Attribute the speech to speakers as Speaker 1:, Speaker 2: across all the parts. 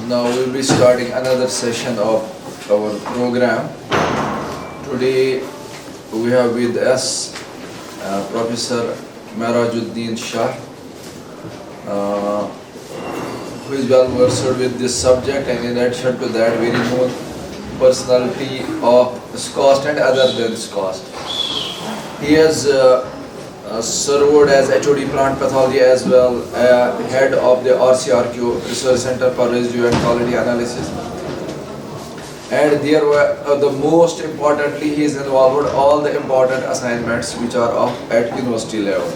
Speaker 1: Now we'll be starting another session of our program. Today we have with us Professor Merajuddin Shah, who is well versed with this subject, and in addition to that, very known personality of SCOST and other than SCOST. He has served as HOD plant pathology as well, head of the RCRQ Research Center for Residue and Quality Analysis. And there were the most importantly, he is involved all the important assignments which are at university level.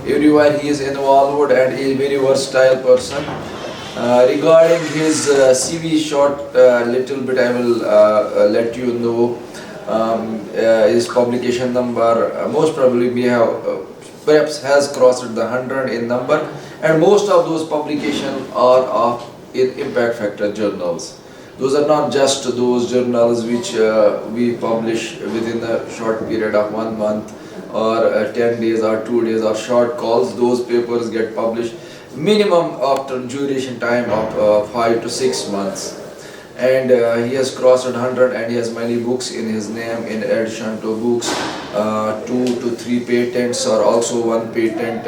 Speaker 1: Everywhere he is involved and he is a very versatile person. Regarding his CV short, little bit I will let you know. His publication number most probably we have perhaps has crossed the 100 in number, and most of those publications are of impact factor journals. Those are not just those journals which we publish within a short period of 1 month or 10 days or 2 days or short calls. Those papers get published minimum after duration time of 5 to 6 months. And he has crossed 100 and he has many books in his name. In addition to books, 2 to 3 patents or also 1 patent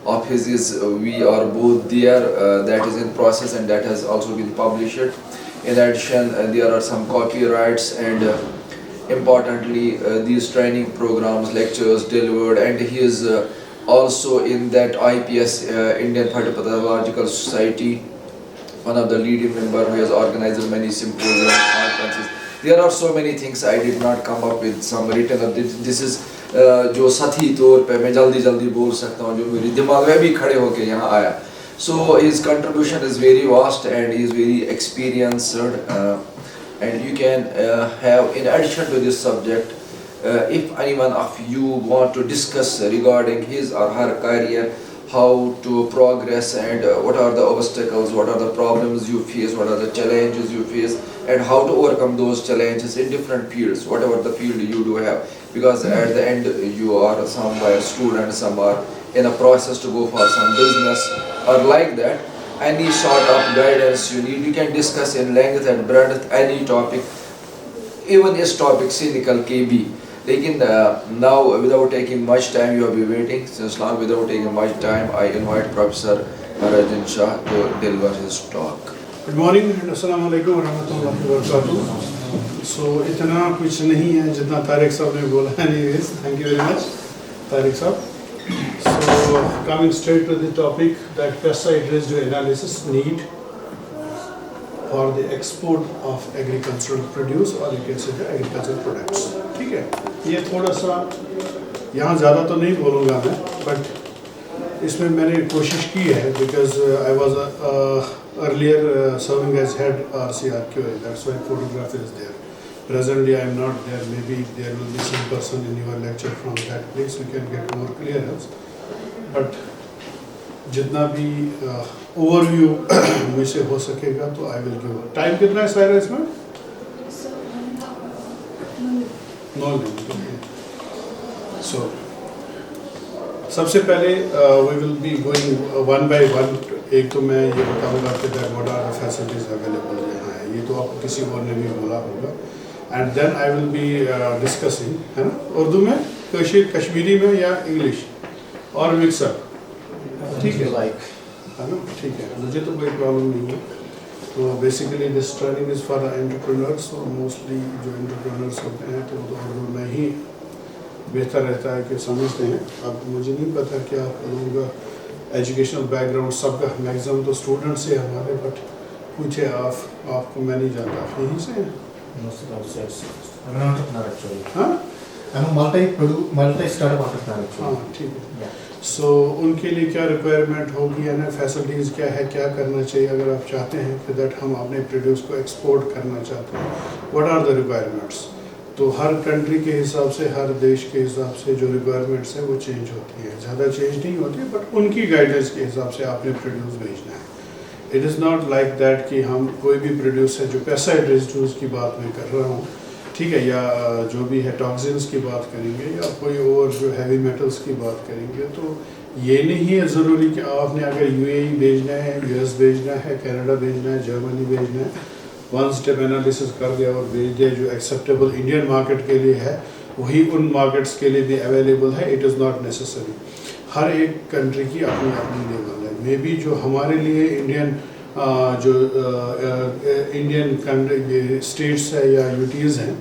Speaker 1: of his is we are both there, that is in process and that has also been published. In addition, there are some copyrights and importantly these training programs, lectures delivered, and he is also in that IPS, Indian Phytopathological Society, one of the leading member who has organized many symposiums, conferences. There are so many things I did not come up with some written. This is जो साथी तौर पे मैं जल्दी बोल सकता हूँ जो मेरे दिमाग में भी खड़े होके यहाँ आया. So his contribution is very vast and he is very experienced, and you can have, in addition to this subject, if anyone of you want to discuss regarding his or her career, how to progress and what are the obstacles, what are the problems you face, what are the challenges you face, and how to overcome those challenges in different fields, whatever the field you do have, because at the end you are somewhere student, some are in a process to go for some business or like that. Any sort of guidance you need, you can discuss in length and breadth any topic, even this topic cynical KB. Now, without taking much time, you have been waiting since long. Without taking much time, I invite Professor Merajuddin Shah to deliver his talk.
Speaker 2: Good morning and assalamu alaikum wa rahmatullahi wa barakatuh. So, इतना कुछ नहीं है जितना तारिक साहब ने बोला. Anyways, thank you very much, Tariq साहब. So, coming straight to the topic that pesticide residue analysis need for the export of agricultural produce, or you can say the agricultural products. ठीक है, ये थोड़ा सा यहाँ ज़्यादा तो नहीं बोलूँगा मैं, but इसमें मैंने कोशिश की है because I was earlier serving as head RCRQA, that's why photograph is there. Presently I am not there, maybe there will be some person in your lecture from that place, we can get more clearance. But जितना भी overview मुझसे हो सकेगा तो I will give. Time कितना है सारा इसमें? 9 मिनट. सो सबसे पहले we will be going one by one. एक तो मैं ये बताऊंगा कि that what are the facilities available यहाँ है, ये तो आपको किसी और ने भी बोला होगा. And then I will be discussing, है ना, उर्दू में, कश्मीरी में या इंग्लिश और मिक्सर. ठीक है, है ना, ठीक है, मुझे तो कोई प्रॉब्लम नहीं है. तो basically this training is for entrepreneurs, और मोस्टली जो एंटरप्रेन्योर्स होते हैं तो उर्दू में ही बेहतर रहता है कि समझते हैं. अब मुझे नहीं पता कि आप लोगों का एजुकेशनल बैकग्राउंड सबका मैक्सिमम तो स्टूडेंट्स से हमारे, बट पूछे आपको मैं नहीं जानता, आप यहीं से हैं? हाँ,
Speaker 3: multi startup entrepreneur.
Speaker 2: हाँ, ठीक है. सो उनके लिए क्या रिक्वायरमेंट होगी, यानी फैसिलिटीज़ क्या है, क्या करना चाहिए अगर आप चाहते हैं कि दैट हम अपने प्रोड्यूस को एक्सपोर्ट करना चाहते हैं, व्हाट आर द रिक्वायरमेंट्स. तो हर कंट्री के हिसाब से, हर देश के हिसाब से जो रिक्वायरमेंट्स है वो चेंज होती है. ज़्यादा चेंज नहीं होती, बट उनकी गाइडेंस के हिसाब से आपने प्रोड्यूस भेजना है. It is not like that कि हम कोई भी प्रोड्यूस है, जो पेस्टिसाइड रेजिड्यूज की बात मैं कर रहा हूँ, ठीक है, या जो भी है टॉक्सिन्स की बात करेंगे या कोई और जो हैवी मेटल्स की बात करेंगे, तो ये नहीं है ज़रूरी कि आपने अगर यूएई भेजना है, यूएस भेजना है, कनाडा भेजना है, जर्मनी भेजना है, वन स्टेप एनालिसिस कर दिया और भेज दिया जो एक्सेप्टेबल इंडियन मार्केट के लिए है वही उन मार्केट्स के लिए भी अवेलेबल है। It is not necessary. हर एक कंट्री की अपनी अपनी लेवल है। मे बी जो हमारे लिए इंडियन इंडियन स्टेट्स है या यूटीज़ हैं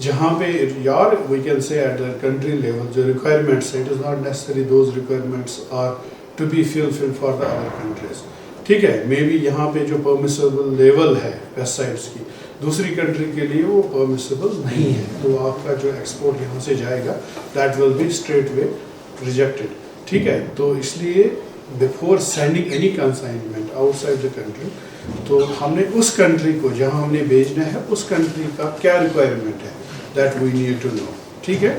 Speaker 2: जहाँ पे यार we can say at the country level जो रिक्वायरमेंट्स है, it is not necessary those requirements are to be fulfilled for the other countries. ठीक है, मे बी यहाँ पे जो परमिसेबल लेवल है पेस्टिसाइड्स की दूसरी कंट्री के लिए वो परमिसेबल नहीं है, तो आपका जो एक्सपोर्ट यहाँ से जाएगा that will be straight way rejected. ठीक है, तो इसलिए before sending any consignment outside the country तो हमने उस कंट्री को जहाँ हमने भेजना है उस कंट्री का क्या रिक्वायरमेंट है that we need to know. ठीक है,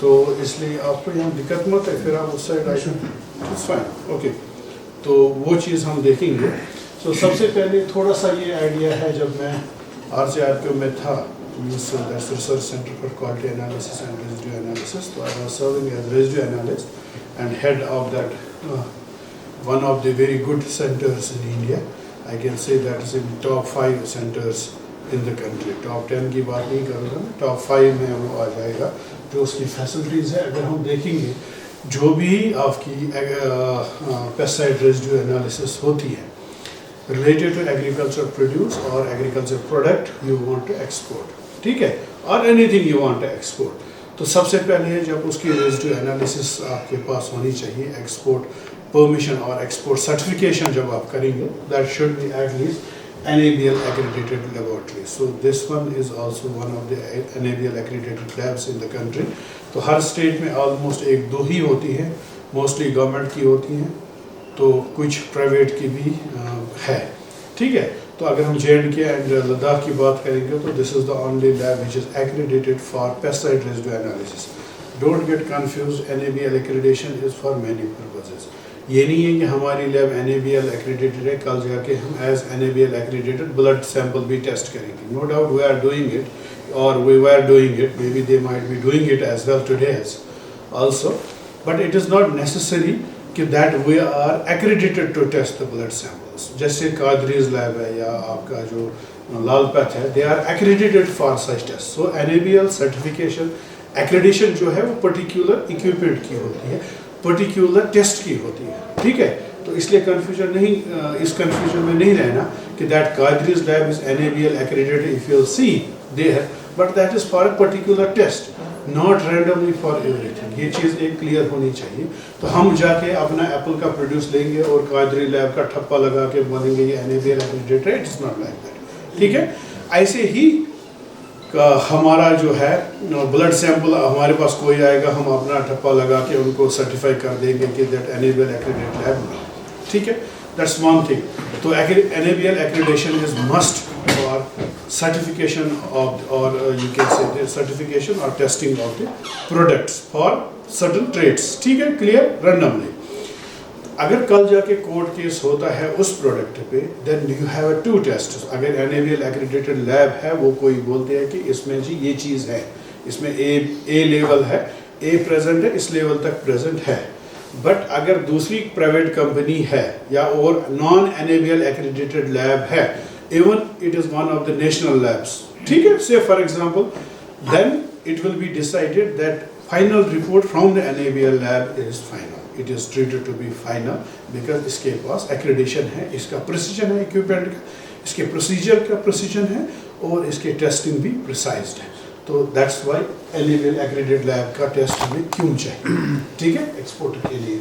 Speaker 2: तो इसलिए आपको यहाँ दिक्कत मत है, फिर आप उस side I it's fine. Okay, तो वो चीज़ हम देखेंगे। तो सबसे पहले थोड़ा सा ये आइडिया है, जब मैं RCRPO में था research centre for quality analysis and residue analysis, तो I was serving as residue analyst and head of that one of the very good centres in India. I can say that is in top 5 centres in the country. Top 10 की बात नहीं करूँगा, top 5 में वो आ जाएगा। जो उसकी facilities है अगर हम देखेंगे, जो भी आपकी पेस्टिसाइड रेजिड्यू एनालिसिस होती है related to agriculture produce or agriculture product you want to export, ठीक है, और anything you want to export, तो सबसे पहले जब उसकी रेजिड्यू एनालिसिस आपके पास होनी चाहिए, एक्सपोर्ट परमिशन और एक्सपोर्ट सर्टिफिकेशन जब आप करेंगे that should be at least NABL accredited laboratory. So this one is also one of the NABL accredited labs in the country. तो हर स्टेट में ऑलमोस्ट एक दो ही होती है, मोस्टली गवर्नमेंट की होती हैं, तो कुछ प्राइवेट की भी है। ठीक है, तो अगर हम JNK एंड लद्दाख की बात करेंगे तो this is the only lab which is accredited for pesticide residue analysis. Don't get confused, NABL accreditation is for many purposes. ये नहीं है कि हमारी लैब NABL accredited है, कल जाके हम as NABL accredited blood sample भी टेस्ट करेंगे। No doubt we are doing it और we were doing it, may be they might be doing it as well today also, but it is not necessary कि that we are accredited to test the blood samples. जैसे कादरीज lab है या आपका जो लालपत है, they are accredited for such tests. So NABL certification accreditation जो है वो particular equipment की होती है, particular test की होती है। ठीक है, तो इसलिए confusion नहीं, इस confusion में नहीं रहना कि that कादरीज lab is NABL accredited if you'll see there, but that is for a particular test, not randomly for everything. ये चीज़ एक क्लियर होनी चाहिए। तो हम जाके अपना एप्पल का प्रोड्यूस लेंगे और कादरी लैब का ठप्पा लगा के बोलेंगे ये NABL accredited है, इट्स नॉट लाइक दैट। ठीक है, ऐसे ही हमारा जो है ब्लड सैंपल हमारे पास कोई आएगा, हम अपना ठप्पा लगा के उनको सर्टिफाई कर देंगे कि दैट NABL accredited लैब नहीं। ठीक है, दैट्स वन थिंग। तो NABL accreditation is must for certification of, or you can say the certification or testing of the products for certain traits. ठीक है, क्लियर, randomly. अगर कल जाके कोर्ट केस होता है उस प्रोडक्ट पे, then you have to test. अगर NABL accredited लैब है, वो कोई बोलते हैं कि इसमें जी ये चीज़ है, इसमें ए लेवल है, ए प्रेजेंट है, इस लेवल तक प्रेजेंट है। बट अगर दूसरी प्राइवेट कंपनी है या और नॉन NABL accredited लैब है, even it is one of the national labs, ठीक है, say for example, then it will be decided that final report from the NABL lab is final, it is treated to be final, because इसके पास accreditation है, इसका precision है equipment का, इसके procedure का प्रिसीजन है और इसके टेस्टिंग भी प्रिसाइज्ड है। तो that's why NABL accredited lab का टेस्ट हमें क्यों चाहिए, ठीक है, एक्सपोर्ट के लिए।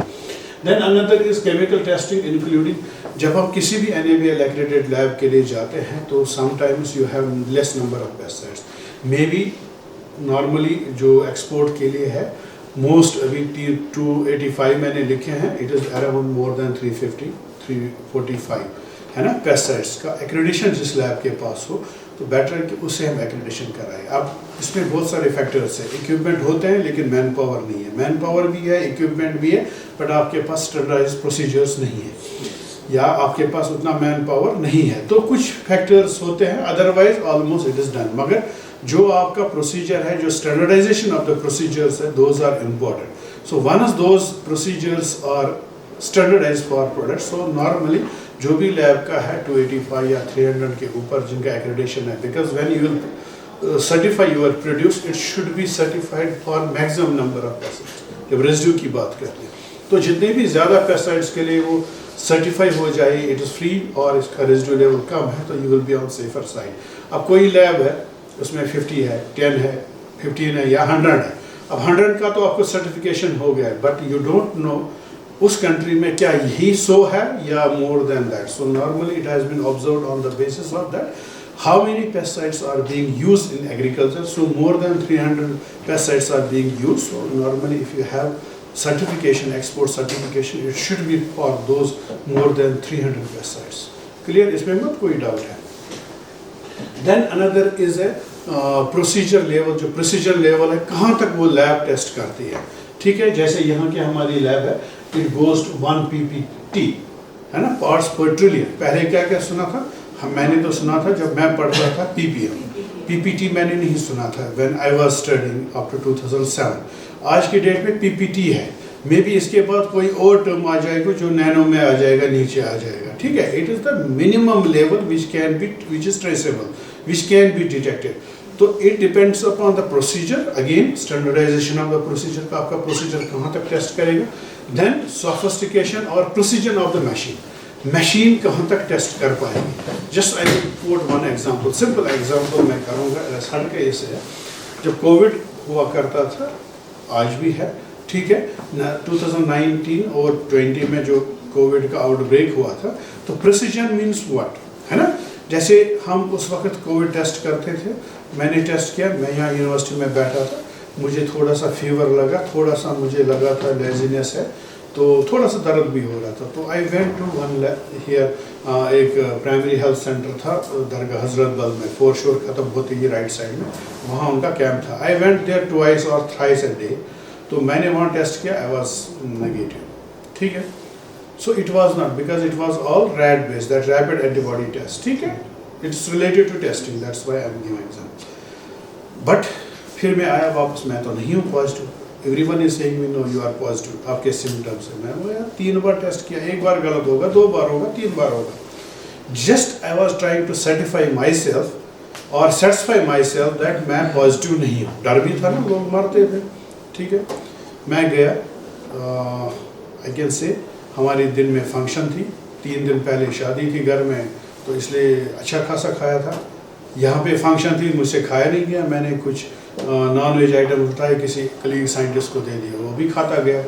Speaker 2: Then another is chemical testing including, जब आप किसी भी NABL accredited लैब के लिए जाते हैं तो sometimes you have less number of pesticides, may be normally जो एक्सपोर्ट के लिए है मोस्ट अभी 285 मैंने लिखे हैं, it is around more than 350 345 है ना पेस्टिसाइड्स का एक्रेडिशन जिस लैब के पास हो, तो बेटर है कि उससे हम एक्रेडिशन कराएं। अब इसमें बहुत सारे फैक्टर्स हैं, इक्विपमेंट होते हैं लेकिन मैन पावर नहीं है, मैन पावर भी है, इक्विपमेंट भी है, बट आपके पास स्टैंडर्डाइज्ड प्रोसीजर्स नहीं है या आपके पास उतना मैन पावर नहीं है, तो कुछ फैक्टर्स होते हैं, otherwise almost it is done. मगर जो आपका प्रोसीजर है, जो स्टैंडर्डाइजेशन ऑफ द प्रोसीजर्स है, those are important. So one of those procedures are standardized for products. So normally जो भी लैब का है 285 या 300 के ऊपर जिनका एक्रेडिटेशन है, because when you will certify your produce, it should be certified for maximum number of pesticides. जब रेजिड्यू की बात करते हैं तो जितने भी ज़्यादा पेस्टिसाइड्स के लिए वो सर्टिफाई हो जाए, इट इज़ फ्री और इसका रेजिड्यू लेवल कम है, तो you will be on safer side. अब कोई लैब है उसमें 50 है, 10 है, 15 है या 100 है, अब 100 का तो आपको सर्टिफिकेशन हो गया है, बट यू डोंट नो उस कंट्री में क्या यही 100 है या more than that. So normally it has been observed on the basis of that how many pesticides are being used in agriculture. So more than 300 pesticides are being used. So normally if you have certification, export certification, it should be for those more than 300 pesticides. Clear? इसमें मत कोई doubt है। Then another is a procedure level. जो procedure level है कहाँ तक वो lab test करती है, ठीक है। जैसे यहाँ की हमारी lab है, it goes to 1 ppt, है ना, parts per trillion। पहले क्या क्या सुना था मैंने तो सुना था जब मैं पढ़ता था ppm, ppt मैंने नहीं सुना था when I was studying after 2007। आज की डेट में ppt है, मे बी इसके बाद कोई और टर्म आ जाएगा जो नैनो में आ जाएगा, नीचे आ जाएगा, ठीक है। It is the minimum level which is traceable, which can be detected. तो it depends upon the procedure, again standardisation of the procedure का, आपका प्रोसीजर कहाँ तक टेस्ट करेगा, देन सोफिस्टिकेशन और प्रोसीजर ऑफ द मशीन कहाँ तक टेस्ट कर पाएगी। Just I will quote one example, simple example मैं करूँगा, हर केस है। जब कोविड हुआ करता था, आज भी है, ठीक है ना, 2019 और 20 में जो कोविड का आउटब्रेक हुआ था, तो प्रिसीजन मीन्स व्हाट, है ना। जैसे हम उस वक्त कोविड टेस्ट करते थे, मैंने टेस्ट किया, मैं यहाँ यूनिवर्सिटी में बैठा था, मुझे थोड़ा सा फीवर लगा, थोड़ा सा मुझे लगा था लेजीनेस है, तो थोड़ा सा दर्द भी हो रहा था, तो I went to one here, एक प्राइमरी हेल्थ सेंटर था दरगाह हजरत बल में, फोर शोर ख़त्म होती ही राइट साइड में, वहाँ उनका कैंप था। आई वेंट देयर ट्वाइस और थ्राइस अ डे, तो मैंने वहाँ टेस्ट किया, आई वाज नेगेटिव, ठीक है। So it was not, because it was all RAT based, that rapid antibody test, ठीक है, it's related to testing, that's why I am giving example. But फिर मैं आया वापस, मैं तो नहीं हूँ positive, everyone is saying me no you are positive, आपके सिम्टम्स है। मैं बोला यार 3 बार टेस्ट किया, 1 बार गलत होगा, 2 बार होगा, 3 बार होगा। Just I was trying to certify my self और सेटिस्फाई माई सेल्फ दैट मैं पॉजिटिव नहीं हूँ। डर भी था ना, लोग मरते थे, ठीक है। मैं गया, आई कैन से हमारे दिन में फंक्शन थी, 3 दिन पहले शादी थी घर में, तो इसलिए अच्छा खासा खाया था। यहाँ पे फंक्शन थी, मुझसे खाया नहीं गया, मैंने कुछ नॉन वेज आइटम उठाए, किसी कलीग साइंटिस्ट को दे दिया, वो भी खाता गया।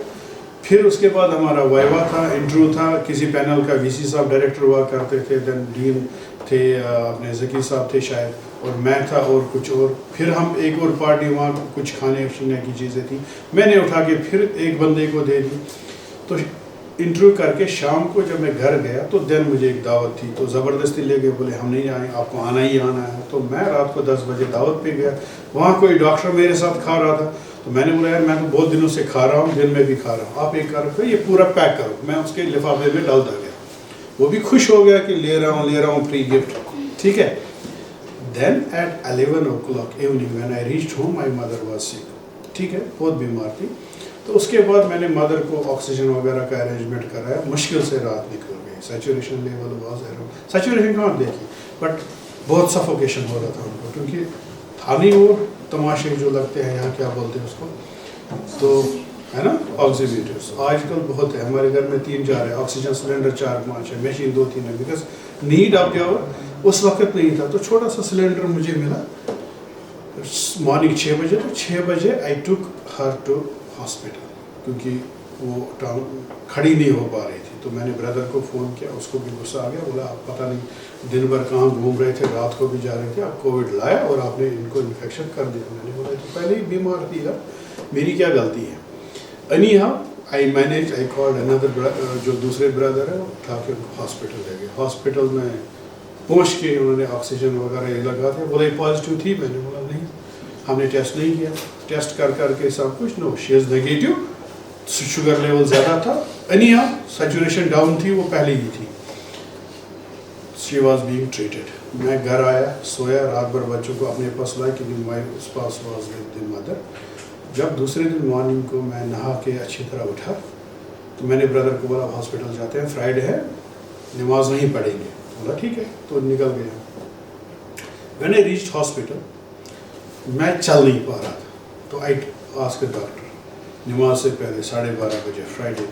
Speaker 2: फिर उसके बाद हमारा वाइवा था, इंटरव्यू था, किसी पैनल का वीसी साहब डायरेक्टर हुआ करते थे, देन डीन थे, अपने ज़की साहब थे शायद, और मैं था और कुछ और। फिर हम एक और पार्टी, वहाँ कुछ खाने पीने की चीज़ें थी, मैंने उठा के फिर एक बंदे को दे दी। तो इंटरव्यू करके शाम को जब मैं घर गया तो देन मुझे एक दावत थी, तो ज़बरदस्ती ले गए, बोले हम नहीं आए, आपको आना ही आना है। तो मैं रात को 10 बजे दावत पे गया, वहाँ कोई डॉक्टर मेरे साथ खा रहा था, तो मैंने बोला यार मैं तो बहुत दिनों से खा रहा हूँ, दिन में भी खा रहा हूँ, आप एक करो, ये पूरा पैक करो। मैं उसके लिफाफे में डालता गया, वो भी खुश हो गया कि ले रहा हूँ फ्री गिफ्ट, ठीक है। Then at 11 o'clock evening when I reached home, my mother was sick, ठीक है, बहुत बीमार थी। तो उसके बाद मैंने मदर को ऑक्सीजन वगैरह का अरेंजमेंट कराया, मुश्किल से रात निकल गई। Saturation level was around, saturation कहाँ देखी, बट बहुत सफोकेशन हो रहा था उनको, क्योंकि था नहीं वो तमाशे जो लगते हैं यहाँ, क्या बोलते हैं उसको, तो है ना, ऑक्सीमीटर्स आजकल बहुत है, हमारे घर में 3-4 है, ऑक्सीजन सिलेंडर 4-5 है, मशीन 2-3 है, बिकॉज नीड अब क्या हुआ, उस वक्त नहीं था। तो छोटा सा सिलेंडर मुझे मिला मॉर्निंग 6 बजे, तो 6 बजे आई टुक हर टू हॉस्पिटल, क्योंकि वो खड़ी नहीं हो पा रही थी। तो मैंने ब्रदर को फ़ोन किया, उसको भी गुस्सा आ गया, बोला आप पता नहीं दिन भर कहाँ घूम रहे थे, रात को भी जा रहे थे, आप कोविड लाया और आपने इनको इन्फेक्शन कर दिया। मैंने बोला तो पहले ही बीमार थी यार, मेरी क्या गलती है। Any how I manage, I called another, जो दूसरे ब्रदर है, उठा के हॉस्पिटल ले गए। हॉस्पिटल में पहुँच के उन्होंने ऑक्सीजन वगैरह लगा दिया, बोले पॉजिटिव थी। मैंने बोला नहीं, हमने टेस्ट नहीं किया, टेस्ट कर करके सब कुछ, no she is negative, sugar level ज़्यादा था, एनी हाउ सैचुरेशन डाउन थी, वो पहले ही थी। She was being treated. मैं घर आया, सोया, रात भर बच्चों को अपने पास लाया, क्योंकि my spouse was with the mother. जब दूसरे दिन मॉर्निंग को मैं नहा के अच्छी तरह उठा तो मैंने ब्रदर को बोला हॉस्पिटल जाते हैं, फ्राइडे है, नमाज नहीं पढ़ेंगे। बोला ठीक है, तो निकल गया। मैंने रीच्ड हॉस्पिटल, मैं चल नहीं पा रहा था, तो आई आस्क्ड डॉक्टर नमाज से पहले 12:30 बजे फ्राइडे,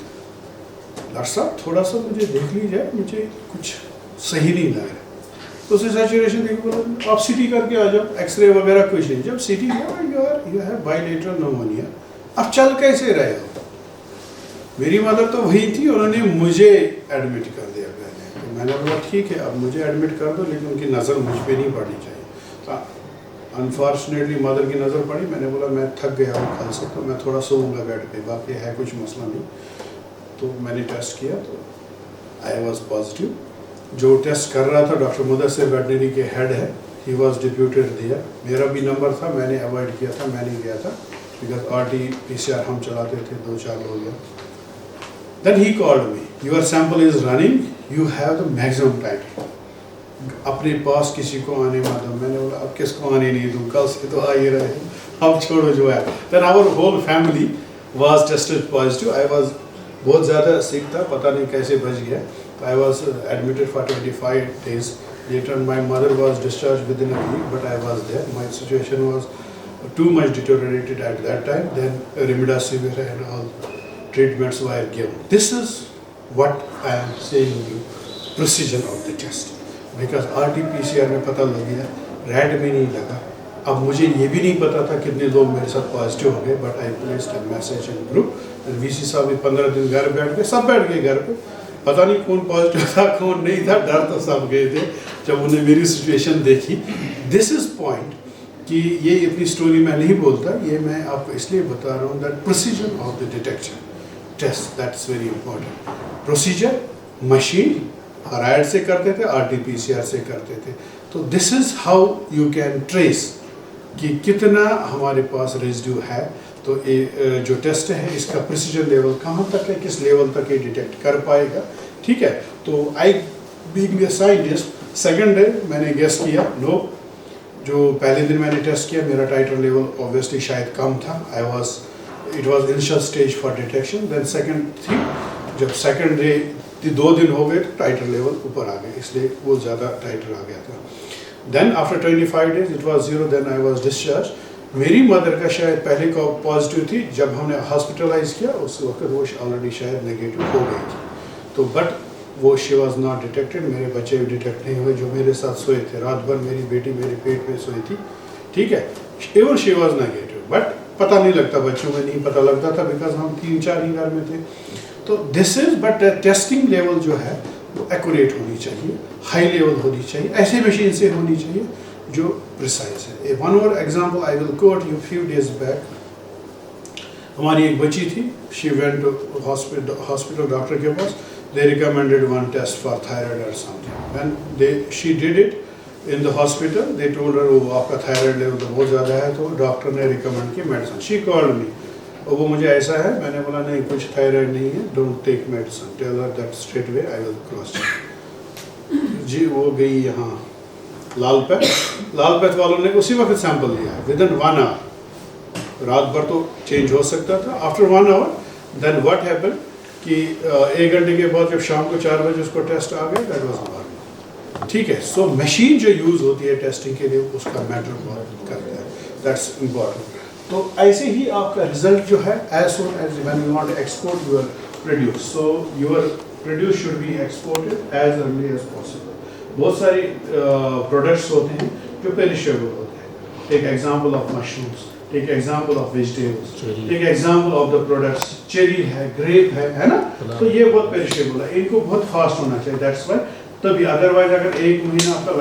Speaker 2: डॉक्टर साहब थोड़ा सा मुझे देख लीजिए, मुझे कुछ सही नहीं लग रहा। तो उसने सैचुरेशन देखो, बोला आप सीटी करके आ जाओ, एक्सरे वगैरह कुछ नहीं। जब सीटी किया, यू हैव बाइलेटरल निमोनिया, अब चल कैसे रहे हो? मेरी मदर तो वही थी, उन्होंने मुझे एडमिट कर दिया पहले। तो मैंने बोला ठीक है, अब मुझे एडमिट कर दो, लेकिन उनकी नज़र मुझ पर नहीं पड़नी चाहिए। अनफॉर्चुनेटली मदर की नज़र पड़ी। मैंने बोला मैं थक गया हूँ कल से, तो मैं थोड़ा सोऊंगा बेड पे, बाकी है कुछ मसला नहीं। तो मैंने टेस्ट किया तो आई वॉज पॉजिटिव। जो टेस्ट कर रहा था डॉक्टर मुदस्सिर वेटनरी के हेड है, ही वॉज डिप्यूटेड दिया। मेरा भी नंबर था, मैंने अवॉइड किया था, मैं नहीं गया था, बिकॉज RT-PCR हम चलाते थे, 2-4 लोग हैं। Then he called me, your sample is running, you have the maximum time, अपने पास किसी को आने मत दो। मैंने बोला अब किसको आने नहीं दूँ, कल से तो आ ही रहे, अब छोड़ो जो है। Then our whole family was tested positive. I was बहुत ज़्यादा सिक था, पता नहीं कैसे बच गया। I was admitted for 25 days. Later my mother was discharged within a week, but I was there. My situation was too much deteriorated at that time. Then remdesivir and all treatments were given. This is what I am saying you, precision of the test. Because RT-PCR में पता लग गया, red में नहीं लगा। अब मुझे ये भी नहीं पता था कितने लोग मेरे साथ पॉजिटिव हो गए, but I placed a message in group. VC साहब भी 15 दिन घर बैठ गए, सब बैठ गए घर पे, पता नहीं कौन पॉजिटिव था कौन नहीं था, डर तो सब गए थे जब उन्हें मेरी सिचुएशन देखी। दिस इज पॉइंट कि ये इतनी स्टोरी मैं नहीं बोलता, ये मैं आपको इसलिए बता रहा हूँ that procedure of the detection test, that's very important. Procedure machine राइड से करते थे, RT-PCR से करते थे। तो this is how you can trace कि कितना हमारे पास रेजिड्यू है। तो ये जो टेस्ट है इसका प्रिसीजन लेवल कहाँ तक है, किस लेवल तक ये डिटेक्ट कर पाएगा, ठीक है। तो I being a scientist, second day मैंने गेस किया नो, जो पहले दिन मैंने टेस्ट किया मेरा टाइटर लेवल ऑब्वियसली शायद कम था। It was initial stage for detection. Then second thing, जब सेकंड डे 2 दिन हो गए तो टाइटर लेवल ऊपर आ गए, इसलिए वो ज़्यादा टाइटर आ गया था। Then after 25 days it was 0, then I was discharge. मेरी मदर का शायद पहले का पॉजिटिव थी, जब हमने हॉस्पिटलाइज किया उस वक्त वो ऑलरेडी शायद नेगेटिव हो गई थी। तो बट वो शी वाज नॉट डिटेक्टेड। मेरे बच्चे भी डिटेक्ट नहीं हुए जो मेरे साथ सोए थे रात भर, मेरी बेटी मेरे पेट में सोई थी, ठीक है। Even she was negative, but पता नहीं लगता, बच्चों में नहीं पता लगता था बिकॉज हम 3-4 ही घर में थे। तो this is, but testing level जो है वो एक्यूरेट होनी चाहिए, हाई लेवल होनी चाहिए, ऐसे मशीन से होनी चाहिए जो प्रिसाइज है। वन और example I will quote you, few days back हमारी एक बच्ची थी, she went to hospital doctor के पास, they recommended one test for thyroid और something. When she did it in the hospital, they told her वो आपका थायराइड लेवल तो बहुत ज़्यादा है, तो डॉक्टर ने रिकमेंड की मेडिसिन। शी कॉल्ड मी, और वो मुझे ऐसा है, मैंने बोला नहीं कुछ थायराइड नहीं है, don't take medicine, tell her that straight way I will cross check. जी वो गई यहाँ लालपेट वालों ने उसी वक्त सैंपल लिया विद इन 1 hour। रात भर तो चेंज हो सकता था। After 1 hour then what happened कि 1 घंटे के बाद जब शाम को 4 बजे उसको टेस्ट आ गया, दैट वाज नॉर्मल, ठीक है। सो मशीन जो यूज़ होती है टेस्टिंग के लिए उसका मैटर बहुत करता है, दैट्स इम्पॉर्टेंट। तो ऐसे ही आपका रिजल्ट जो है as soon as when you want to export your produce, so your produce should be exported as early as possible. बहुत सारे प्रोडक्ट्स होते हैं जो पेरिशेबल होते हैं। Take example of mushrooms, take example of vegetables, take example of the products, cherry है, grape है ना, तो ये बहुत पेरिशेबल है, इनको बहुत फास्ट होना चाहिए, दैट्स व्हाई। तभी अदरवाइज अगर 1 महीना आपका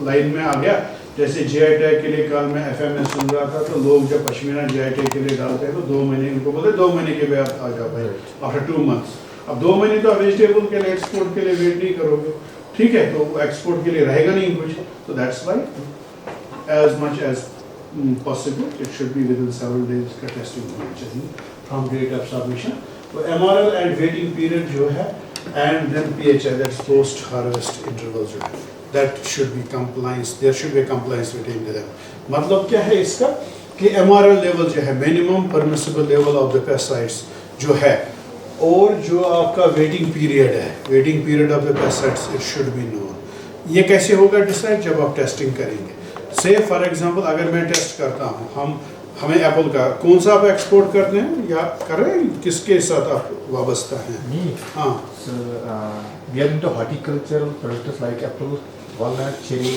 Speaker 2: लाइन में आ गया, जैसे GI टैग के लिए कल मैं FM में सुन रहा था, तो लोग जब पश्मीना GI टैग के लिए डालते हैं तो 2 महीने, उनको बोलते 2 महीने के बाद आ जाओ भाई, आफ्टर 2 months। अब 2 महीने तो वेजिटेबल के लिए एक्सपोर्ट के लिए वेट नहीं करोगे, ठीक है, तो एक्सपोर्ट के लिए रहेगा नहीं कुछ। तो that's why as much as possible it should be within several days का टेस्टिंग होना चाहिए फ्रॉम डेट ऑफ सबमिशन। तो MRL एंड वेटिंग पीरियड जो है, and then PHI, that's post harvest interval जो है, that should be compliance, there should be a compliance between them। मतलब क्या है इसका कि MRL लेवल जो है, minimum permissible level of the pesticides जो है, और जो आपका वेटिंग पीरियड है, waiting period of the pesticides, it should be known. ये कैसे होगा डिसाइड? जब आप टेस्टिंग करेंगे। से फॉर एग्जांपल अगर मैं टेस्ट करता हूँ, हमें एप्पल का कौन सा आप एक्सपोर्ट करते हैं या कर रहे हैं, किसके साथ आप वाबस्ता हैं? हाँ,
Speaker 3: we are into horticultural products like apple, walnut, cherry.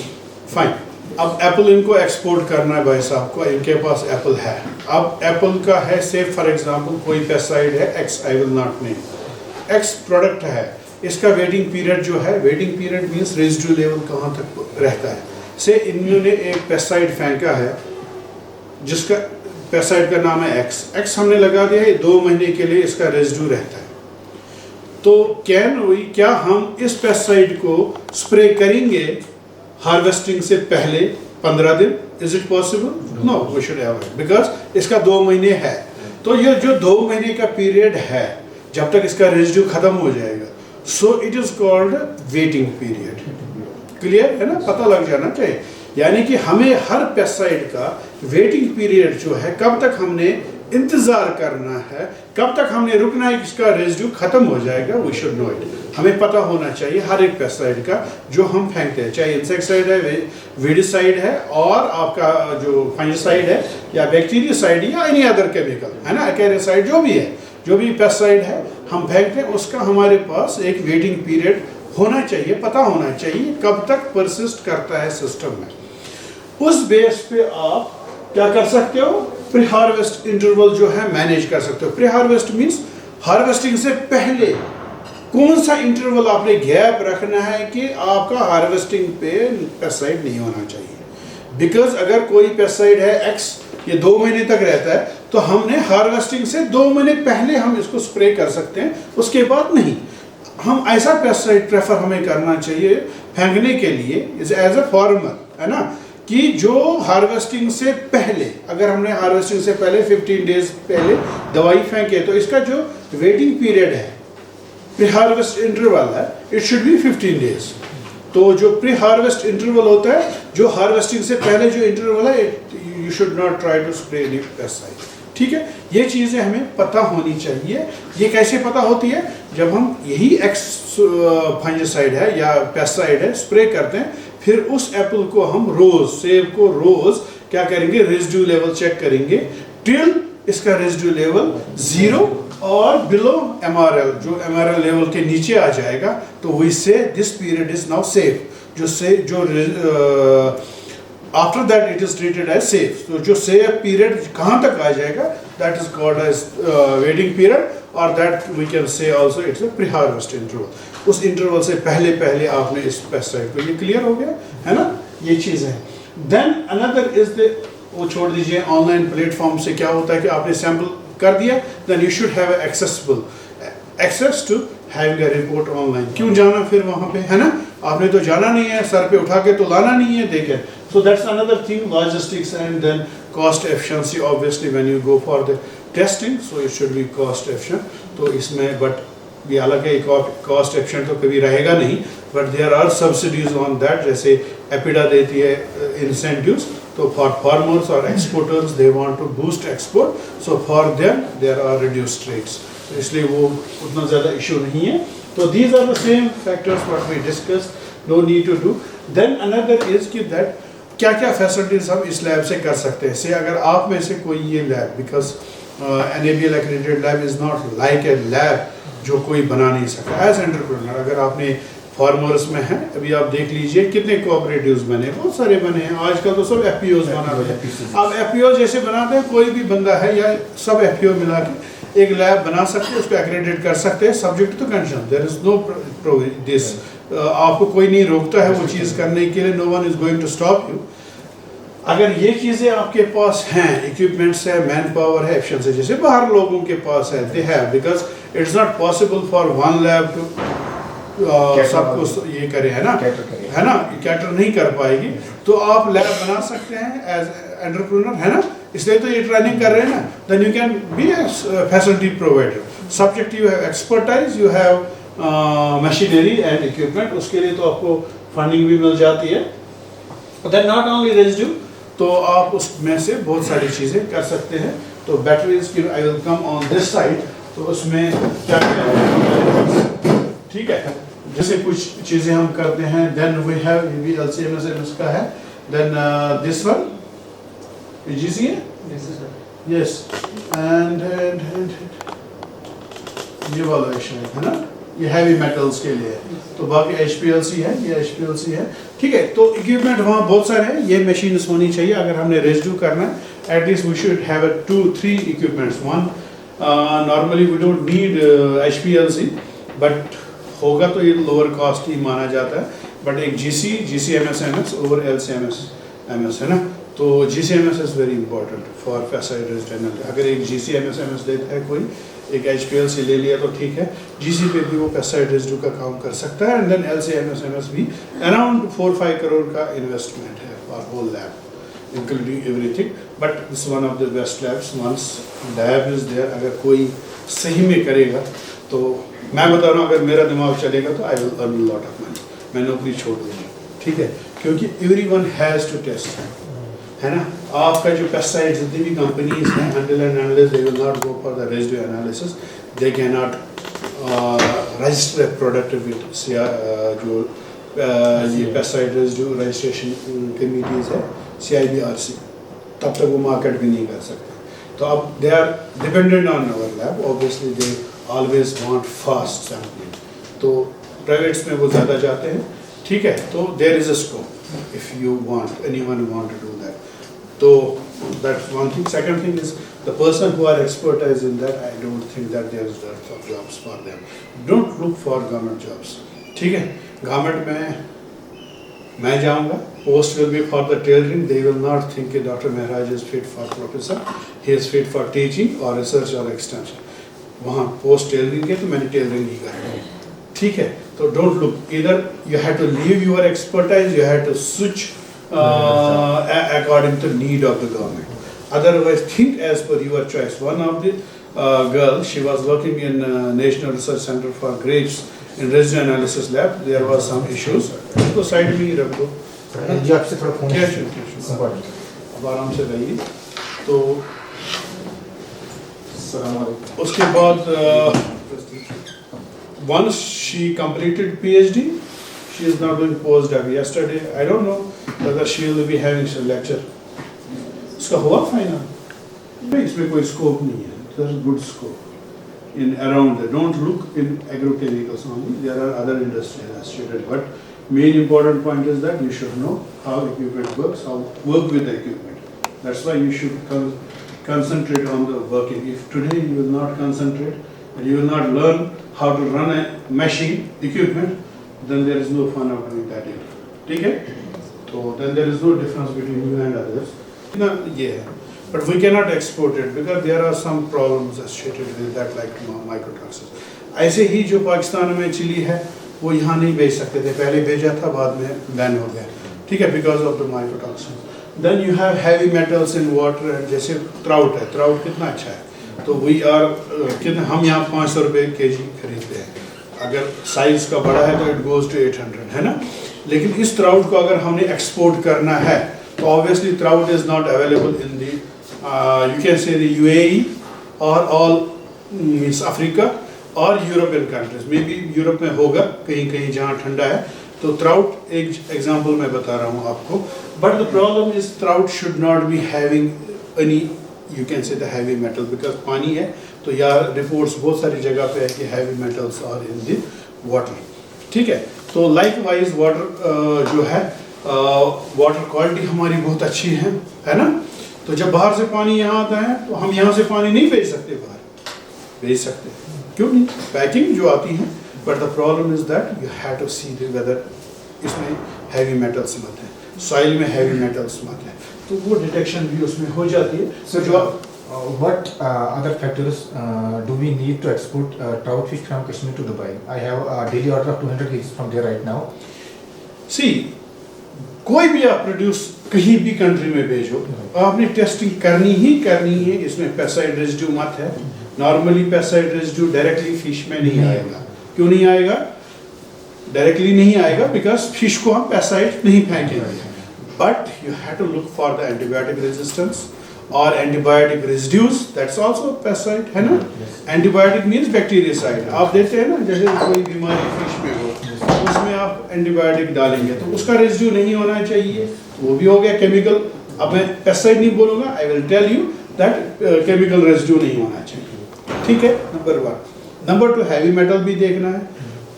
Speaker 2: Fine. अब एप्पल इनको एक्सपोर्ट करना है भाई साहब को, इनके पास एप्पल है। अब एप्पल का है, से फॉर एग्जांपल कोई पेस्टिसाइड है x, I will not name, x product है, इसका वेटिंग पीरियड जो है, waiting period means residue level कहाँ तक रहता है। से इन्होंने एक पेस्टिसाइड फेंका है जिसका पेस्टिसाइड का नाम है एक्स हमने लगा दिया है, 2 महीने के लिए इसका रेजिड्यू रहता है। तो क्या हम इस पेस्टिसाइड को स्प्रे करेंगे हार्वेस्टिंग से पहले 15 दिन? Is it possible? No, we should avoid, because इसका 2 महीने है। तो ये जो 2 महीने का पीरियड है, जब तक इसका रेजिड्यू खत्म हो जाएगा, so it is called waiting period. Clear है ना? पता लग जाना चाहिए। यानी कि हमें हर पेस्टिसाइड का वेटिंग पीरियड जो है, कब तक हमने इंतजार करना है, कब तक हमने रुकना है, इसका रेजिड्यू खत्म हो जाएगा, वी शुड नो इट। हमें पता होना चाहिए हर एक पेस्टिसाइड का जो हम फेंकते हैं, चाहे इंसेक्टिसाइड है, वीडिसाइड है, और आपका जो फंगिसाइड है, या बैक्टीरियासाइड, या एनी अदर केमिकल है ना, एक्रेसाइड, जो भी है, जो भी पेस्टिसाइड है हम फेंकते हैं, उसका हमारे पास एक वेटिंग पीरियड होना चाहिए, पता होना चाहिए कब तक परसिस्ट करता है सिस्टम में। उस बेस पे आप क्या कर सकते हो? प्री हार्वेस्ट इंटरवल जो है मैनेज कर सकते हो। प्री हार्वेस्ट मीन्स हार्वेस्टिंग से पहले कौन सा इंटरवल आपने गैप रखना है कि आपका हार्वेस्टिंग पे पेस्टिसाइड नहीं होना चाहिए। बिकॉज अगर कोई पेस्टिसाइड है एक्स, ये 2 महीने तक रहता है, तो हमने हार्वेस्टिंग से 2 महीने पहले हम इसको स्प्रे कर सकते हैं, उसके बाद नहीं। हम ऐसा पेस्टिसाइड प्रेफर हमें करना चाहिए फेंकने के लिए एज ए फार्मर, है ना, कि जो हार्वेस्टिंग से पहले, अगर हमने हार्वेस्टिंग से पहले 15 डेज पहले दवाई फेंके, तो इसका जो वेटिंग पीरियड है, प्री हार्वेस्ट इंटरवल है, इट शुड बी 15 डेज। तो जो प्री हार्वेस्ट इंटरवल होता है, जो हार्वेस्टिंग से पहले जो इंटरवल है, you should not try to spray any pesticide. ठीक है, ये चीज़ें हमें पता होनी चाहिए। ये कैसे पता होती है? जब हम यही एक्स फंगिसाइड है या पेस्टिसाइड है स्प्रे करते हैं, फिर उस एप्पल को हम रोज, सेब को रोज क्या करेंगे, रेजिड्यू लेवल चेक करेंगे टिल इसका रेजिड्यू लेवल 0 और बिलो MRL, जो MRL लेवल के नीचे आ जाएगा, तो we say this period is now safe. After that it is treated as safe. तो जो सेफ पीरियड कहाँ तक आ जाएगा, that is called as waiting period, और that we can say also it's a pre harvest interval. उस interval से पहले आपने इस पेस्टिसाइड को, ये क्लियर हो गया है ना, ये चीज़ है। देन अनदर इज द, वो छोड़ दीजिए, ऑनलाइन प्लेटफॉर्म से क्या होता है कि आपने सैंपल कर दिया, then you should have access to having a report online. क्यों जाना फिर वहाँ पे, है ना, आपने तो जाना नहीं है, सर पे उठा के तो लाना नहीं है, देखें। So that's another thing, logistics and then cost efficiency. Obviously when you go for the testing, so it should be cost efficient. तो इसमें बट ये हालांकि कॉस्ट एफिशिएंट तो कभी रहेगा नहीं, but there are subsidies on that, जैसे एपिडा देती है इंसेंटिव्स, तो फॉर फार्मर्स और exporters they want to boost export, so for them there are reduced rates, तो इसलिए वो उतना ज़्यादा इशू नहीं है। तो these are the same factors what we discussed, no need to do. Then another is कि दैट क्या क्या फैसिलिटीज हम इस लैब से कर सकते हैं। से अगर आप में से कोई ये lab, because NABL accredited lab is not like a lab जो कोई बना नहीं सकता एज एंटरप्रेन्योर। अगर आपने फार्मर्स में है, अभी आप देख लीजिए कितने कोऑपरेटिव्स बने, बहुत सारे बने हैं, आजकल तो सब FPOs बनाते हैं। अब FPO जैसे बनाते हैं, कोई भी बंदा है या सब FPO मिला के एक लैब बना सकते हैं, उसको एक्रेडिट कर सकते हैं, subject to condition, there is no this, आपको कोई नहीं रोकता है वो चीज़ करने के लिए, no one is going to stop you. अगर ये चीज़ें आपके पास हैं, इक्विपमेंट्स है, मैन पावर है, एफिशिएंसी जैसे बाहर लोगों के पास है, they have, because it's not possible for one lab to सबको ये करे, है ना, कैटर नहीं कर पाएगी। तो आप लैब बना सकते हैं एज एंटरप्रेन्योर, है ना, इसलिए तो ये ट्रेनिंग कर रहे हैं ना। Then you can be a facility provider, subject you have expertise, you have machinery and equipment, उसके लिए तो आपको फंडिंग भी मिल जाती है। देन नॉट ओनली रेजिड्यू, तो आप उसमें से बहुत सारी चीज़ें कर सकते हैं। तो बैटरीज की I will come on this side, तो उसमें क्या क्या ठीक है, जैसे कुछ चीज़ें हम करते हैं। देन वी हैव ये भी LCMS का है। देन दिस वन GC है, यस, एंड ये वाला शायद है ना, ये हैवी मेटल्स के लिए है। तो बाकी HPLC है, ये HPLC है, ठीक है। तो इक्विपमेंट वहाँ बहुत सारे हैं, ये मशीन्स होनी चाहिए अगर हमने रेजिड्यू करना है। At least we should have 2-3 equipments. One normally we don't need HPLC, but होगा तो ये लोअर कॉस्ट ही माना जाता है। बट एक GCMS और LCMS है ना, तो GCMS is very important for pesticide resistant. अगर एक GCMS देता है कोई, एक HPLC ले लिया तो ठीक है, GC पे भी वो पेस्टिसाइड रेजिड्यू का काम कर सकता है। एंड देन LCMS भी अराउंड 4-5 करोड़ का इन्वेस्टमेंट है for whole lab including everything. But this one of the best labs. Once lab is there, अगर कोई सही में करेगा तो मैं बता रहा हूँ, अगर मेरा दिमाग चलेगा तो I will earn lot of money, मैं नौकरी छोड़ दूँगी, ठीक है, क्योंकि एवरीवन हैज़ टू टेस्ट, है ना। आपका जो पेस्टिसाइड्स जितनी भी कंपनीज हैं, until and unless they will not go for the residue analysis, they cannot register a product with जो ये पेस्टिसाइड रेजिड्यू रजिस्ट्रेशन कमिटीज़ है CIBRC, तब तक वो मार्केट भी नहीं कर सकते। तो अब they are dependent on our lab, obviously they always want fast sampling, तो प्राइवेट्स में वो ज़्यादा जाते हैं, ठीक है। तो there is a scope if you want, anyone want to do that. So that's one thing. Second thing is the person who are expertise in that, I don't think that there is dearth of jobs for them. Don't look for government jobs. ठीक है, government में मैं जाऊंगा, post will be for the tailoring. They will not think that Dr. Mehraj is fit for professor. He is fit for teaching or research or extension. वहाँ post tailoring है तो मैंने tailoring ही करना है, ठीक है। तो don't look. Either you have to leave your expertise, you have to switch according to need of the government. Otherwise, think as per your choice. One of the girls, she was working in National Research Center for Grapes in residue analysis lab. There was some issues. उसको side में ही रख दो।
Speaker 3: जी आपसे थोड़ा phone
Speaker 2: क्या important, अब आराम से रहिए। तो उसके बाद once she completed PhD, she is now doing postdoc. Yesterday, I don't know whether she will be having some lecture. उसका हुआ फाइनल? नहीं, इसमें कोई स्कोप नहीं है. There is good scope in around there. Don't look in agrochemicals only. There are other industries associated. But main important point is that you should know how equipment works, how work with the equipment. That's why you should concentrate on the working. If today you will not concentrate and you will not learn how to run a machine equipment, then there is no fun of doing that. ठीक है? So then there is no difference between you and others. ना ये है, but we cannot export it because there are some problems associated with that like mycotoxins. ऐसे ही जो पाकिस्तान में chilli है वो यहाँ नहीं बेच सकते थे, पहले भेजा था बाद में बैन हो गया, ठीक है, because of the mycotoxins. Then you have heavy metals in water, जैसे trout है, trout कितना अच्छा है, तो we are कितना हम यहाँ 500 रुपये kg खरीदते हैं, अगर साइज का बड़ा है तो it goes to 800, है ना। लेकिन इस trout को अगर हमने एक्सपोर्ट करना है तो obviously trout is not available in the you can say the UAE or all means Africa or European countries. Maybe Europe में होगा कहीं कहीं जहाँ ठंडा है, तो trout एक example मैं बता रहा हूँ आपको. But the problem is trout should not be having any you can say the heavy metal because पानी है, तो यार reports बहुत सारी जगह पे है कि heavy metals are in the water. ठीक है, तो likewise water जो है वाटर क्वालिटी हमारी बहुत अच्छी है ना। तो जब बाहर से पानी यहाँ आता है तो हम यहाँ से पानी नहीं भेज सकते, बाहर भेज सकते, क्यों नहीं, पैकिंग जो आती है। But the problem is that you have to see whether इसमें हैवी मेटल्स मत है, सॉइल में हैवी मेटल्स मत है, तो वो डिटेक्शन भी उसमें हो जाती है।
Speaker 3: So
Speaker 2: जो
Speaker 3: what other factors do we need to export trout fish from Kashmir to Dubai? I have a daily order of 200 kg from there right now.
Speaker 2: सी कोई भी आप प्रोड्यूस कहीं भी कंट्री में भेजो, आपने टेस्टिंग करनी है। इसमें पेस्टिसाइड रेजिड्यू मत है। Normally pesticide residue directly fish में नहीं आएगा। क्यों नहीं आएगा? डायरेक्टली नहीं आएगा बिकॉज फिश को हम पेस्टिसाइड नहीं फेंकेंगे। but you have to look for the antibiotic resistance or antibiotic residues, that's also pesticide, है ना? Antibiotic means bactericide. आप देते हैं ना, जैसे कोई बीमारी फिश में हो, उसमें आप एंटीबायोटिक डालेंगे तो उसका रेजिड्यू नहीं होना चाहिए, वो भी हो गया केमिकल. अब मैं पेस्टिसाइड नहीं बोलूँगा, I will tell you that chemical residue नहीं होना चाहिए. ठीक है, नंबर 1. नंबर 2, हैवी मेटल भी देखना है,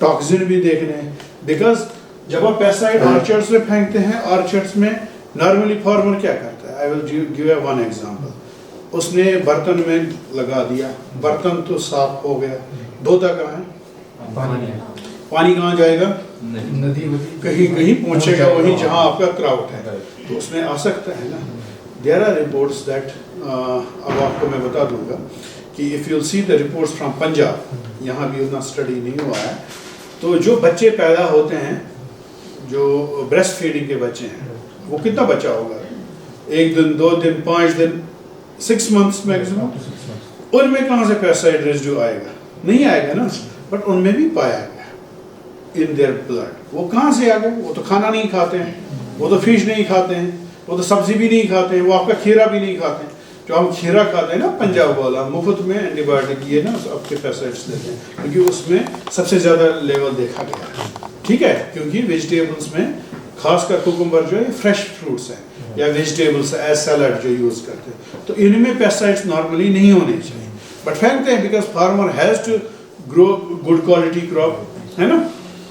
Speaker 2: टॉक्सिन भी देखने हैं. बिकॉज जब आप पेस्टिसाइड ऑर्चर्ड्स में फेंकते हैं, ऑर्चर्ड्स में नॉर्मली फार्मर क्या करता है, आई will give you one example. उसने बर्तन में लगा दिया, बर्तन तो साफ हो गया, धोता कहाँ है? पानी कहाँ जाएगा?
Speaker 3: नदी
Speaker 2: कहीं कहीं पहुंचेगा वहीं जहाँ आपका क्राउड है, तो उसमें आ सकता है ना. देयर आर रिपोर्ट्स दैट, अब आपको मैं बता दूंगा कि if you see the reports from Punjab, यहाँ भी उतना स्टडी नहीं हुआ है, तो जो बच्चे पैदा होते हैं, जो ब्रेस्ट फीडिंग के बच्चे हैं, वो कितना बच्चा होगा? 1 दिन, 2 दिन, 5 दिन, 6 मंथ्स मैक्सिमम. उनमें कहाँ से पेस्टिसाइड रेजिड्यू आएगा? नहीं आएगा ना. बट उनमें भी पाया गया इन देयर ब्लड. वो कहाँ से आ गए? वो तो खाना नहीं खाते हैं, वो तो फिश नहीं खाते हैं, वो तो सब्जी भी नहीं खाते हैं, वो आपका खीरा भी नहीं खाते हैं. जो हम खीरा खाते हैं ना, पंजाब वाला मुफ्त में एंटीबायोटिक ये ना आपके पेस्टिसाइड्स देते हैं, क्योंकि उसमें सबसे ज़्यादा लेवल देखा गया है. ठीक है, क्योंकि वेजिटेबल्स में खासकर कुकुम्बर जो है फ्रेश फ्रूट्स हैं या वेजिटेबल्स एज सैलड जो यूज़ करते हैं, तो इनमें पेस्टिसाइड्स नॉर्मली नहीं होने चाहिए. बट फेंकते हैं because farmer has to grow good quality crop, है ना.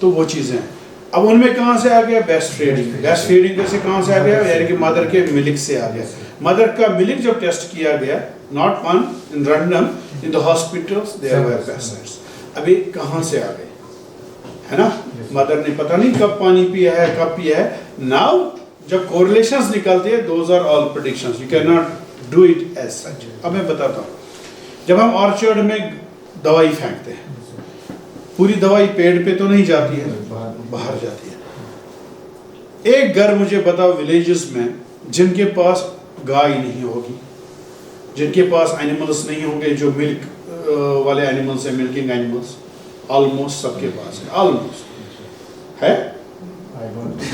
Speaker 2: तो वो चीज़ें हैं. अब उनमें कहाँ से आ गया? Best feeding. बेस्ट फीडिंग से कहाँ से आ गया? यानी कि मदर के मिल्क से आ गया. मदर का मिल्क जब टेस्ट किया गया, not one in random, in the hospitals there were pesticides. अभी कहाँ से आ गए, है ना? मदर ने पता नहीं कब पानी पिया है, कब पिया है. नाउ जब कोरिलेशंस निकलते हैं, those are all predictions, you can not do it as such. अब मैं बताता हूँ, जब हम ऑर्चर्ड में दवाई फेंकते हैं, पूरी दवाई पेड़ पे तो नहीं जाती है, बाहर जाती है. एक घर मुझे बताओ विलेजेस में जिनके पास गाय नहीं होगी, जिनके पास एनिमल्स नहीं होंगे जो मिल्क वाले एनिमल्स हैं, मिल्किंग एनिमल्स, ऑलमोस्ट सबके पास है. ऑलमोस्ट है,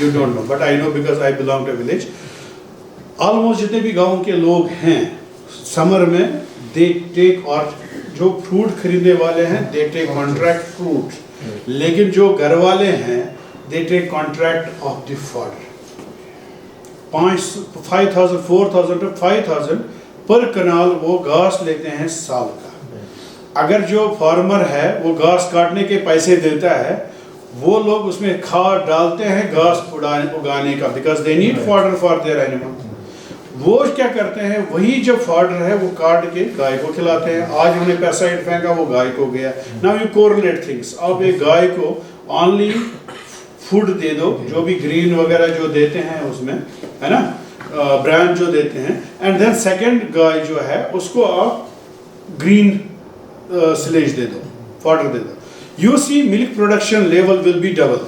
Speaker 2: you don't know, but I know because I belong to village. Almost जितने भी गाँव के लोग हैं, समर में दे टेक, और जो फ्रूट खरीदने वाले हैं दे टेक कॉन्ट्रैक्ट फ्रूट, लेकिन जो घर वाले हैं they take contract of the fodder. 5,000 4,000 to 5,000 पर कनाल वो घास लेते हैं साल का. अगर जो फार्मर है वो घास काटने के पैसे देता है, वो लोग उसमें खाद डालते हैं घास उगाने का, because they need fodder for their animal. वो क्या करते हैं, वही जो फॉडर है वो काट के गाय को खिलाते हैं. आज हमने पेस्टिसाइड फेंका, वो गाय को गया. Now you correlate things. आप एक गाय को ओनली फूड दे दो, जो भी ग्रीन वगैरह जो देते हैं उसमें, है ना, ब्रांड जो देते हैं, एंड देन सेकंड गाय जो है उसको आप ग्रीन सिलेज दे दो, फॉडर दे दो. You see milk production level will be double.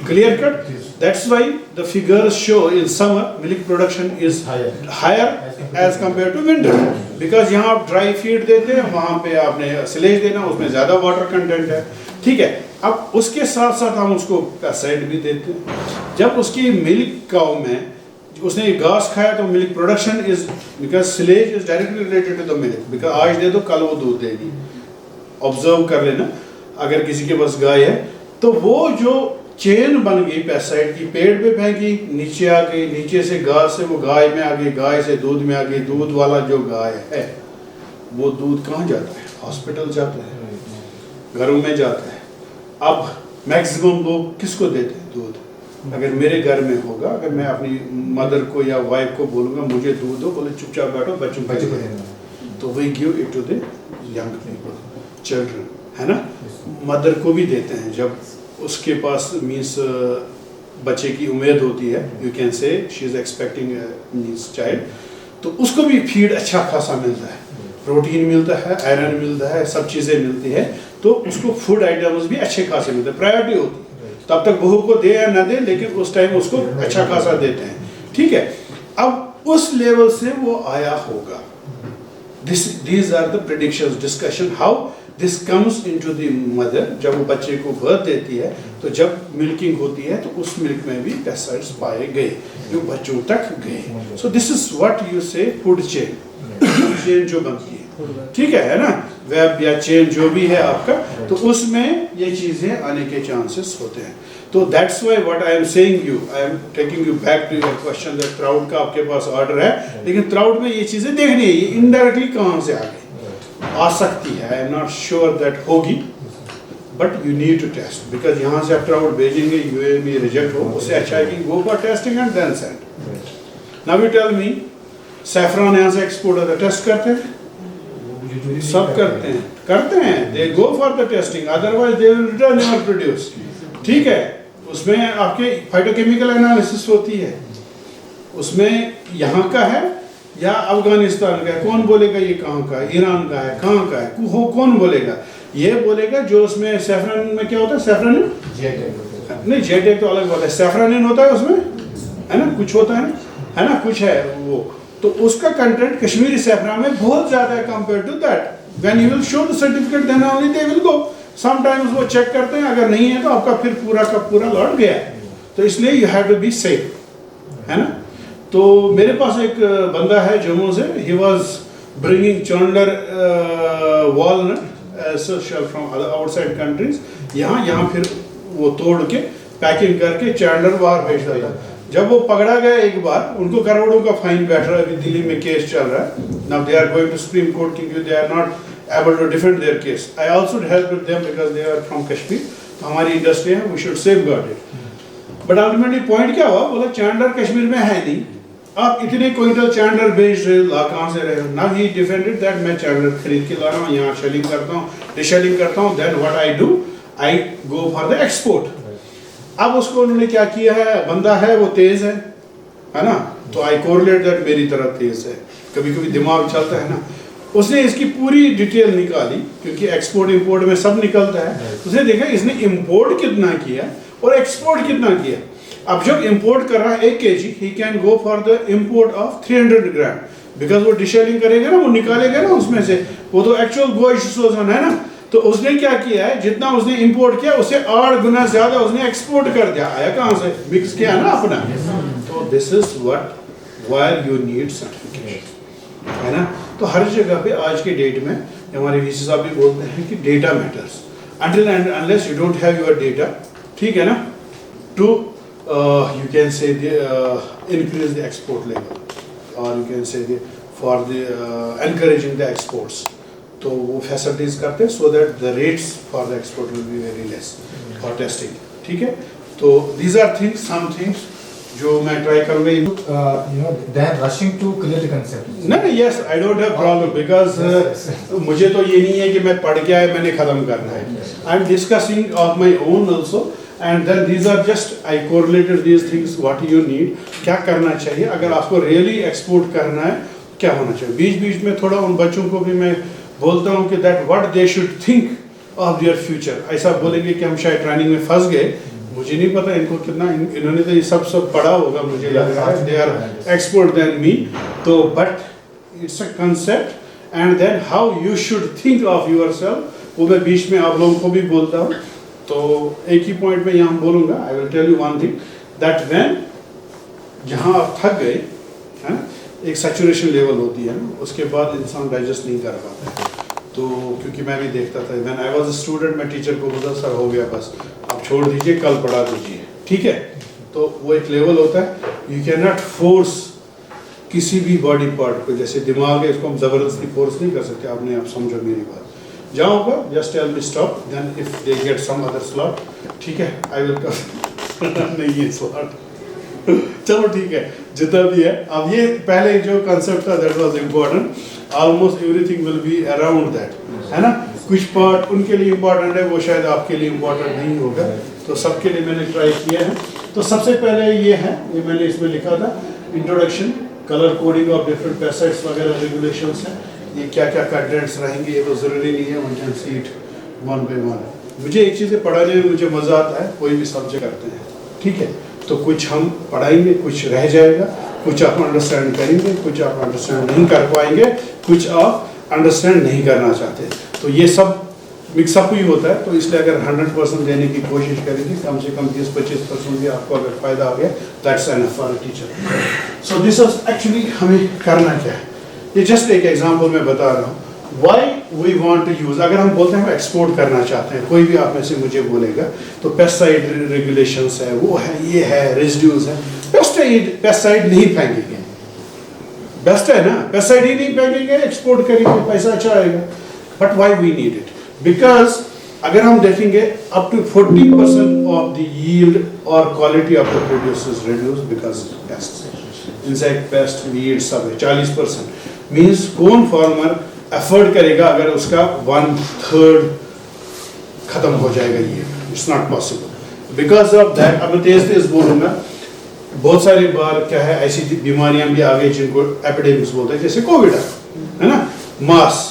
Speaker 2: Clear cut? That's why the figures show in summer milk production is higher as compared to winter. Because यहाँ आप dry feed देते हैं, वहाँ पे आपने silage देना, उसमें ज़्यादा water content है. ठीक है. अब उसके साथ साथ हम उसको pesticide भी देते हैं. जब उसकी milk cow में उसने घास खाया तो milk production is, because silage is directly related to the milk. Because आज दे दो कल वो दूध देगी. ऑब्जर्व कर लेना, अगर किसी के पास गाय है तो वो जो चेन बन गई पेस्टिसाइड की, पेड़ पे फेंकी, नीचे आ गई, नीचे से घास से वो गाय में आ गई, गाय से दूध में आ गई. दूध वाला जो गाय है वो दूध कहाँ जाता है? हॉस्पिटल जाता है, घरों में जाता है. अब मैक्सिमम लोग किसको देते हैं दूध? अगर मेरे घर में होगा, अगर मैं अपनी मदर को या वाइफ को बोलूँगा मुझे दूध दो, बोले चुपचाप बैठो, बच्चों को देना, तो we give it to the young people, children, है ना. मदर को भी देते हैं जब उसके पास मीन्स बच्चे की उम्मीद होती है, यू कैन से she is expecting means child, तो उसको भी फीड अच्छा खासा मिलता है, प्रोटीन मिलता है, आयरन मिलता है, सब चीज़ें मिलती है, तो उसको फूड आइटम्स भी अच्छे खासे मिलते हैं. प्रायोरिटी होती है, तब तक बहू को दे या ना दे, लेकिन उस टाइम उसको अच्छा खासा देते हैं. ठीक है. अब उस लेवल से वो आया होगा. These are the predictions, discussion how this comes into the mother, जब वो बच्चे को बर्थ देती है तो जब मिल्किंग होती है तो उस मिल्क में भी पेस्टिसाइड्स पाए गए जो बच्चों तक गए। सो दिस इज व्हाट यू से फूड चेन, चेन जो बनती है, ठीक है ना, वेब या चेन जो भी है आपका, तो उसमें ये चीजें आने के चांसेस होते हैं। तो that's why what I am saying you, I am taking you back to your question that trout का आपके पास ऑर्डर है, लेकिन ट्राउट में ये चीजें देखनी है ये इनडायरेक्टली कहाँ से आ गई, आ सकती है, I am not sure that होगी, but you need to test, because यहाँ से आप ट्राउट भेजेंगे यूए में रिजेक्ट हो, उससे अच्छा है कि go for testing and then send. Now you tell me, saffron यहाँ से एक्सपोर्ट होता है, टेस्ट करते हैं, सब करते हैं, they go for the testing, otherwise they will return your produce, ठीक है। उसमें आपके फाइटोकेमिकल एनालिसिस होती है, उसमें यहाँ का है या अफगानिस्तान का है, कौन बोलेगा ये कहाँ का है, ईरान का है, कहाँ का है, कौन बोलेगा, ये बोलेगा जो उसमें सैफरन में क्या होता है, सैफरन नहीं, जेटेक तो अलग बात है, सैफरन होता है उसमें, है ना, कुछ होता है ना, कुछ है वो, तो उसका कंटेंट कश्मीरी सैफरन में बहुत ज्यादा है compare to that. When you will show the certificate then only they will go, sometimes वो चेक करते हैं, अगर नहीं है तो आपका फिर पूरा का पूरा लौट गया है, तो इसलिए you have to be safe, है ना। तो मेरे पास एक बंदा है जम्मू से, he was bringing chandler walnut essential from outside countries, यहाँ फिर वो तोड़ के पैकिंग करके चंडर बाहर भेजता था। जब वो पकड़ा गया एक बार, उनको करोड़ों का फाइन बैठ रहा है, अभी दिल्ली में केस चल रहा है, now they are going to supreme court क्योंकि they are not able to defend their case. I also help with them because they are from Kashmir, तो हमारी इंडस्ट्री है, we should safeguard it. But ultimately point क्या हुआ, बोला चैंडर कश्मीर में है नहीं, आप इतने क्विंटल चैंडर भेज रहे हो, ला कहाँ से रहे हो। नाउ ही डिफेंडेड दैट मैं चैंडर खरीद के ला रहा हूँ, यहाँ शेलिंग करता हूँ, डिशेलिंग करता हूँ, then what I do, I go for the export. अब उसको उन्होंने क्या किया है, बंदा है वो तेज है ना, तो आई कोरिलेट दैट मेरी तरह तेज है, कभी कभी दिमाग चलता है ना, उसने इसकी पूरी डिटेल निकाली, क्योंकि एक्सपोर्ट इंपोर्ट में सब निकलता है, उसने देखा इसने इंपोर्ट कितना किया और एक्सपोर्ट कितना किया। अब जब इंपोर्ट कर रहा है 1 kg, he can go for the import of 300 gram, because वो डिशेलिंग करेगा ना, वो निकालेगा ना उसमें से, वो तो एक्चुअल गोइसोजन है ना, तो उसने क्या किया है, जितना उसने इंपोर्ट किया उससे 8 गुना ज्यादा उसने एक्सपोर्ट कर दिया। आया कहाँ से, मिक्स किया ना अपना। तो this is what why you need certification, है ना। तो हर जगह पे आज के डेट में हमारे वीसी साहब भी बोलते हैं कि data matters, until and unless you don't have your data, ठीक है ना, to you can say increase the export level, or you can say for the encouraging the exports, तो वो फैसिलिटीज करते हैं so that the rates for the export will be very less for testing, ठीक है। तो these are things, some things जो मैं try करूँगा।
Speaker 3: you know, then rushing to clear the concept.
Speaker 2: नहीं, yes, I don't have problem because मुझे तो ये नहीं है कि मैं पढ़ के आया मैंने खत्म करना है। I am discussing of my own also, and then these are just I correlated these things what you need, क्या करना चाहिए अगर आपको really export करना है, क्या होना चाहिए। बीच बीच में थोड़ा उन बच्चों को भी मैं बोलता हूँ कि that what they should think of their future। ऐसा बोलेंगे कि हम शायद ट्रेनिंग में फंस गए, मुझे नहीं पता इनको कितना, इन्होंने तो ये सब पढ़ा होगा मुझे लग रहा है, they are expert than me, तो but it's a concept and then how you should think of yourself, वो मैं बीच में आप लोगों को भी बोलता हूँ। तो एक ही पॉइंट में यहाँ बोलूँगा, I will tell you one thing that when जहाँ आप थक गए हैं, एक सैचुरेशन लेवल होती है ना, उसके बाद इंसान डाइजेस्ट नहीं कर पाता है। तो क्योंकि मैं भी देखता था, when I was a student, मैं टीचर को बोलता सर हो गया बस, आप छोड़ दीजिए, कल पढ़ा दीजिए, ठीक है। तो वो एक लेवल होता है, यू कैन नॉट फोर्स किसी भी बॉडी पार्ट को, जैसे दिमाग है इसको हम ज़बरदस्ती फोर्स नहीं कर सकते, आपने आप समझो मेरी बात। जहाँ होगा just tell me stop, then if they get some other slot, ठीक है, आई विल कम नहीं ये स्लॉट चलो ठीक है, जितना भी है। अब ये पहले जो कंसेप्ट था that was important, almost everything will be around that, है ना। कुछ पार्ट उनके लिए इम्पोर्टेंट है, वो शायद आपके लिए इम्पोर्टेंट नहीं होगा, तो सबके लिए मैंने ट्राई किया है। तो सबसे पहले ये है, ये मैंने इसमें लिखा था introduction, colour coding of different pesticides वगैरह रेगुलेशंस हैं, ये क्या क्या कंटेंट्स रहेंगे, ये तो ज़रूरी नहीं है, one can see it one by one. मुझे एक चीज़ें पढ़ाने में मुझे मज़ा आता है, कोई भी सब्जेक्ट करते हैं, ठीक है, तो कुछ हम पढ़ाएंगे, कुछ रह जाएगा, कुछ आप अंडरस्टैंड करेंगे, कुछ आप अंडरस्टैंड नहीं कर पाएंगे, कुछ आप अंडरस्टैंड नहीं करना चाहते। तो ये सब मिक्सअप ही होता है, तो इसलिए अगर 100% देने की कोशिश करेंगे, कम से कम 20-25% भी आपको अगर फ़ायदा आ गया, that's enough for a teacher. So this is actually हमें करना क्या है, ये जस्ट एक एग्जांपल मैं बता रहा हूँ। Why we want to use, अगर हम बोलते हैं हम एक्सपोर्ट करना चाहते हैं, कोई भी आप में से मुझे बोलेगा तो पेस्टिसाइड रेगुलेशंस है, वो है, ये है, रेजिड्यूज है, पेस्टिसाइड नहीं फेंकेंगे, बेस्ट है ना, पेस्टिसाइड ही नहीं फेंकेंगे, एक्सपोर्ट करेंगे, पैसा अच्छा आएगा। But why we need it, because अगर हम देखेंगे up to 40% of the yield और quality of the produce is reduce because pest, insect pest, weed सब है। 40% मीन्स कौन फार्मर एफर्ट करेगा अगर उसका 1/3 खत्म हो जाएगा, ये it's not possible. Because of that, अब मैं तेज बोलूंगा, बहुत सारी बार क्या है, ऐसी बीमारियां भी आ गई जिनको एपिडेमिक्स बोलते हैं, जैसे कोविड है ना, मास।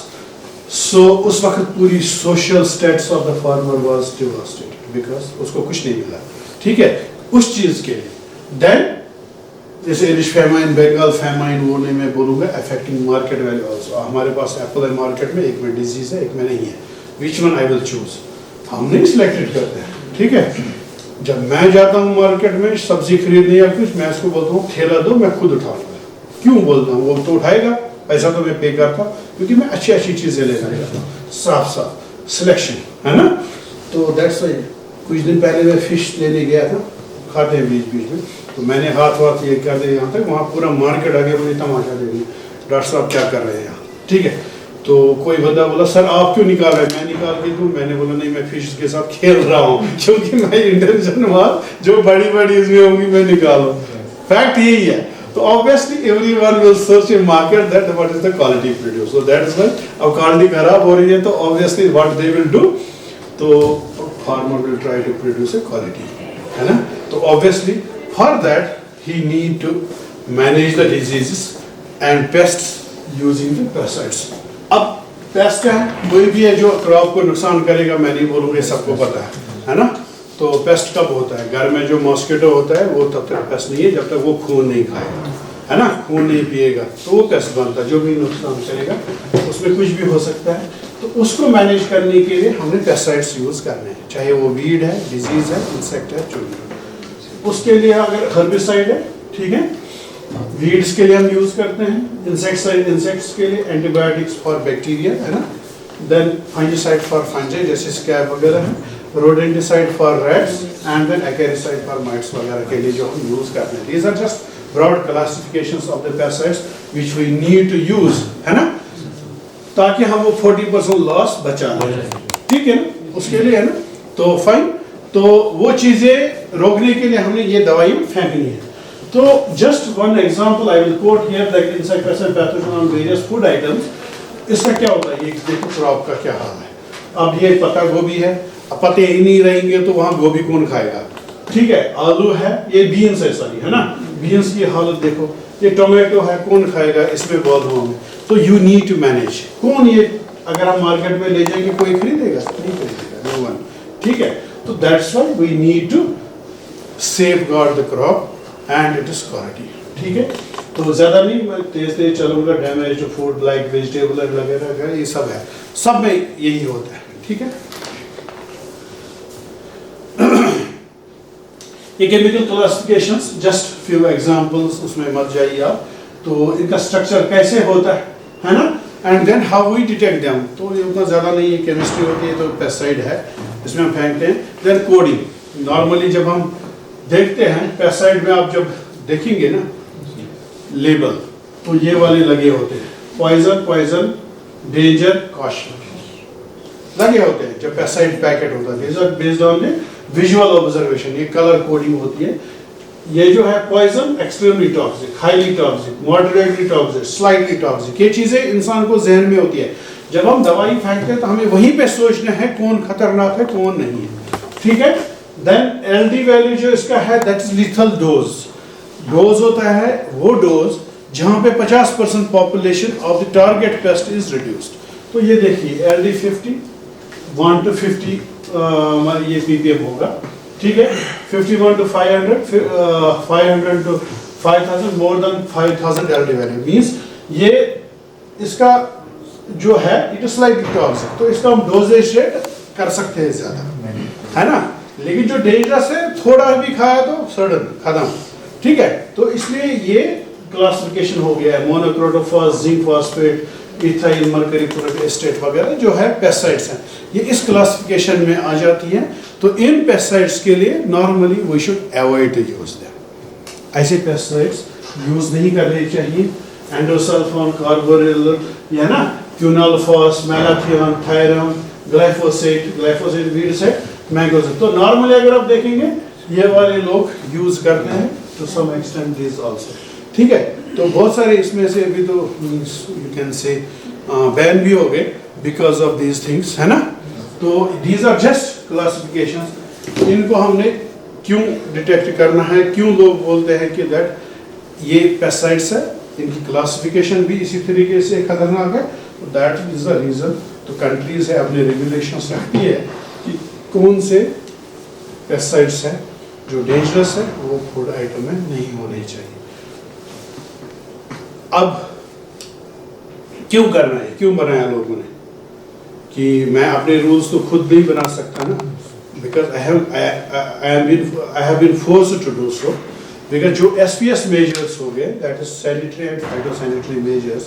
Speaker 2: सो उस वक्त पूरी social status of the farmer was devastated because उसको कुछ नहीं मिला, ठीक है, उस चीज के लिए। देन जैसे रिच फैमाइन, बंगाल फैमाइन, वो नहीं मैं बोलूँगा, अफेक्टिंग मार्केट वैल्यू ऑल्सो। हमारे पास एप्पल है मार्केट में, एक में डिजीज है, एक में नहीं है, which one I will choose, हम नहीं सिलेक्टेड करते हैं, ठीक है। जब मैं जाता हूँ मार्केट में सब्जी खरीदने या कुछ, मैं उसको बोलता हूँ ठेला दो, मैं खुद उठाऊंगा। क्यों बोलता हूँ, वो तो उठाएगा, पैसा तो मैं पे करता हूँ, क्योंकि मैं अच्छी अच्छी चीज़ें लेकर जाता हूँ, साफ साफ सिलेक्शन है ना। तो दैट्स वाई कुछ दिन पहले मैं फिश लेने गया था, खाते हैं बीच बीच में, तो मैंने हाथ ये कर दिया यहाँ तक, वहाँ पूरा मार्केट आगे मुझे तमाशा दे दिया, डॉक्टर साहब क्या कर रहे हैं यहाँ, ठीक है। तो कोई बंदा बोला सर आप क्यों निकाल रहे हैं, मैं निकाल के दूँ, मैंने बोला नहीं मैं फिश के साथ खेल रहा हूँ, क्योंकि मैं इंटेंशन हुआ जो बड़ी बड़ी इसमें होंगी मैं निकालूँ, फैक्ट यही है। तो obviously everyone will search in market that what is the quality produce, so that is why अब क्वालिटी खराब हो रही है, तो obviously what they will do, तो farmer will try to produce a quality, है ना। तो obviously for that he need to manage the diseases and pests using the pesticides। अब पेस्ट क्या है, कोई भी है जो क्रॉप को नुकसान करेगा, मैं नहीं बोलूँगा, सबको पता है ना। तो पेस्ट कब होता है, घर में जो मॉस्किटो होता है वो तब तक पेस्ट नहीं है जब तक वो खून नहीं खाएगा, है ना, खून नहीं पिएगा, तो वो पेस्ट बनता है, जो भी नुकसान करेगा उसमें कुछ भी हो सकता है। तो उसको मैनेज करने के लिए हमें पेस्टिसाइड्स यूज़ करने हैं, चाहे वो वीड है, डिजीज है, इंसेक्ट है, जो भी। उसके लिए अगर हर्बिसाइड है, ठीक है, वीड्स के लिए हम यूज करते हैं, इंसेक्ट्स के लिए एंटीबायोटिक्स फॉर बैक्टीरिया, है ना। देन फंजीसाइड फॉर फंजाई जैसे स्कैब वगैरह है, rodenticide for rats, and then acaricide for mites वगैरह के लिए जो हम यूज करते हैं। These are just broad classifications of the pesticides which we need to use, है ना, ताकि हम वो 40% लॉस बचा लें, ठीक है ना, उसके लिए, है ना। तो फाइन, तो वो चीजें रोकने के लिए हमने ये दवाई फेंकनी है। तो just one example I will coat here, that insect pathogen on various food items. इसका क्या होता है, ये देखो क्रॉप का क्या हाल है। अब ये पत्ता गोभी है, अब पत्ते ही नहीं रहेंगे तो वहाँ गोभी कौन खाएगा, ठीक है। आलू है, ये बीन्स है, सॉरी, है ना, बीन्स की हालत देखो, ये टोमेटो है, कौन खाएगा, इसमें बहुत होंगे। तो यू नीड टू मैनेज, कौन ये अगर हम मार्केट में ले जाएंगे कोई खरीदेगा, नहीं खरीदेगा, नो वन, ठीक है। तो that's why we need to safeguard the crop and it is quality, ठीक है। तो ज़्यादा नहीं, मैं तेज चलूँगा, डैमेज फूड लाइक वेजिटेबल वगैरह ये सब है, सब में यही होता है, ठीक है। ये chemical classifications, just few examples, उसमें मत जाइए आप। तो इनका स्ट्रक्चर कैसे होता है ना, and then how we detect them. तो ये उतना ज़्यादा नहीं है, केमिस्ट्री होती है, तो पेस्टिसाइड है, इसमें हम फेंकते हैं। देन कोडिंग, नॉर्मली जब हम देखते हैं पेस्टिसाइड में, आप जब देखेंगे ना लेबल, तो ये वाले लगे होते हैं, पॉइजन, डेंजर, कॉशन लगे होते हैं जब पेस्टिसाइड पैकेट होता है। These are based on the visual observation, ये कलर कोडिंग होती है। ये जो है poison, extremely toxic, highly toxic, moderately toxic, slightly toxic, ये चीजें इंसान को जहन में होती है। जब हम दवाई फेंकते हैं तो हमें वहीं पे सोचना है कौन खतरनाक है, कौन नहीं है, ठीक है। देन एलडी वैल्यू जो इसका है, that is lethal dose. Dose होता है वो डोज जहां पे 50% population of the target paste is reduced. तो ये देखिए एलडी 50, 1 to 50 ये ppm होगा, ठीक है। 51 to 500, 500 to 5000, more than 5000 LD value means ये इसका जो है इट इज स्लाइटली टॉक्सिक। तो इसका हम डोजेज रेट कर सकते हैं ज़्यादा, है ना, लेकिन जो डेंजरस है थोड़ा भी खाया तो सडन खत्म, ठीक है। तो इसलिए ये क्लासिफिकेशन हो गया है, monocrotophos, zinc phosphate, ethyl mercury chloride estate वगैरह जो है पेस्टिसाइड्स हैं, ये इस क्लासिफिकेशन में आ जाती हैं। तो इन पेस्टिसाइड्स के लिए normally we should avoid to use them, ऐसे पेस्टिसाइड्स यूज नहीं करने चाहिए। एंडोसल्फान, कार्बोरिल, या ना, क्यूनोलफॉस, मैलाथियन, थायरम, ग्लाइफोसेट वीडसेट, मैंगोसेट। तो नॉर्मली अगर आप देखेंगे ये वाले लोग यूज करते हैं to some extent this also, ठीक है। तो बहुत सारे इसमें से अभी तो यू कैन से बैन भी हो गए बिकॉज ऑफ दीज थिंग्स, है ना। तो दीज आर जस्ट क्लासिफिकेशंस, इनको हमने क्यों डिटेक्ट करना है, क्यों लोग बोलते हैं कि दैट ये पेस्टिसाइड्स है, इनकी क्लासिफिकेशन भी इसी तरीके से खतरनाक है, तो दैट इज द रीजन। तो कंट्रीज है अपने रेगुलेशंस रखती है कि कौन से पेस्टिसाइड्स हैं जो डेंजरस है वो फूड आइटम में नहीं होने चाहिए। अब क्यों करना है, क्यों बनाया लोगों ने, कि मैं अपने रूल्स तो खुद नहीं बना सकता ना, because I have been forced to do so, because जो SPS मेजर्स हो गए, that is sanitary and phytosanitary measures,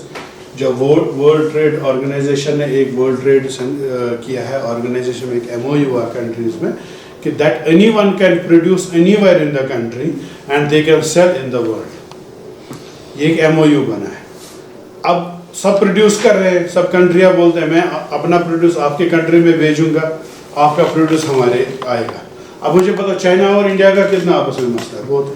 Speaker 2: जो वर्ल्ड ट्रेड ऑर्गेनाइजेशन ने एक वर्ल्ड ट्रेड किया है, ऑर्गेनाइजेशन में एक MOU हुआ कंट्रीज में कि that anyone can produce anywhere in the country and they can sell in the world, ये एक MOU बना है। अब सब प्रोड्यूस कर रहे हैं, सब कंट्रियां बोलते हैं मैं अपना प्रोड्यूस आपके कंट्री में भेजूंगा, आपका प्रोड्यूस हमारे आएगा। अब मुझे पता चाइना और इंडिया का कितना आपस में मसला है, बहुत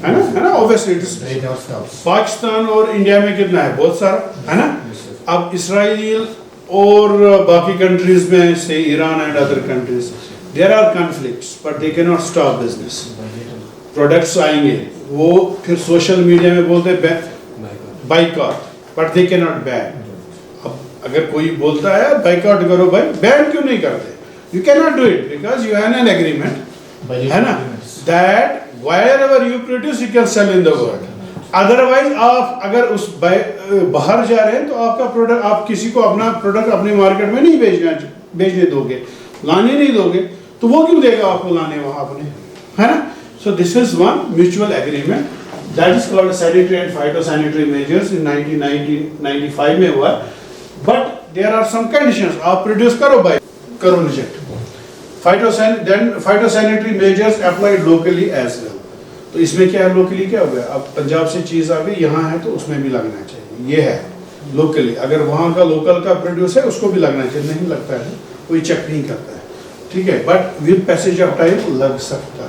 Speaker 2: है ना, ऑब्वियसली पाकिस्तान और इंडिया में कितना है, बहुत सारा, है ना। अब इसराइल और बाकी कंट्रीज में से Iran and other countries, there are conflicts but they can not stop business. Products आएंगे, वो फिर सोशल मीडिया में बोलते हैं boycott, but they can not ban. अब अगर कोई बोलता है बाइकआउट करो भाई, बैन क्यों नहीं करते? You can not do it because you have an agreement, है ना, that wherever you produce you can sell in the world. Otherwise आप अगर उस बाहर जा रहे हैं तो आपका प्रोडक्ट, आप किसी को अपना प्रोडक्ट अपने मार्केट में नहीं बेचने दोगे, लाने नहीं दोगे, तो वो क्यों देगा आपको लाने वहां अपने, है ना। So this is one mutual agreement that is called sanitary and phytosanitary measures in 1995 में हुआ, but there are some conditions. आप प्रोड्यूस करो भाई, करो reject. Phytosanitary measures applied locally as well. तो इसमें क्या है, लोकली क्या हो गया, अब पंजाब से चीज आ गई यहाँ है तो उसमें भी लगना चाहिए, ये है लोकली। अगर वहाँ का लोकल का प्रोड्यूस है उसको भी लगना चाहिए, नहीं लगता है कोई चेक नहीं करता है, ठीक है, but with passage of time लग सकता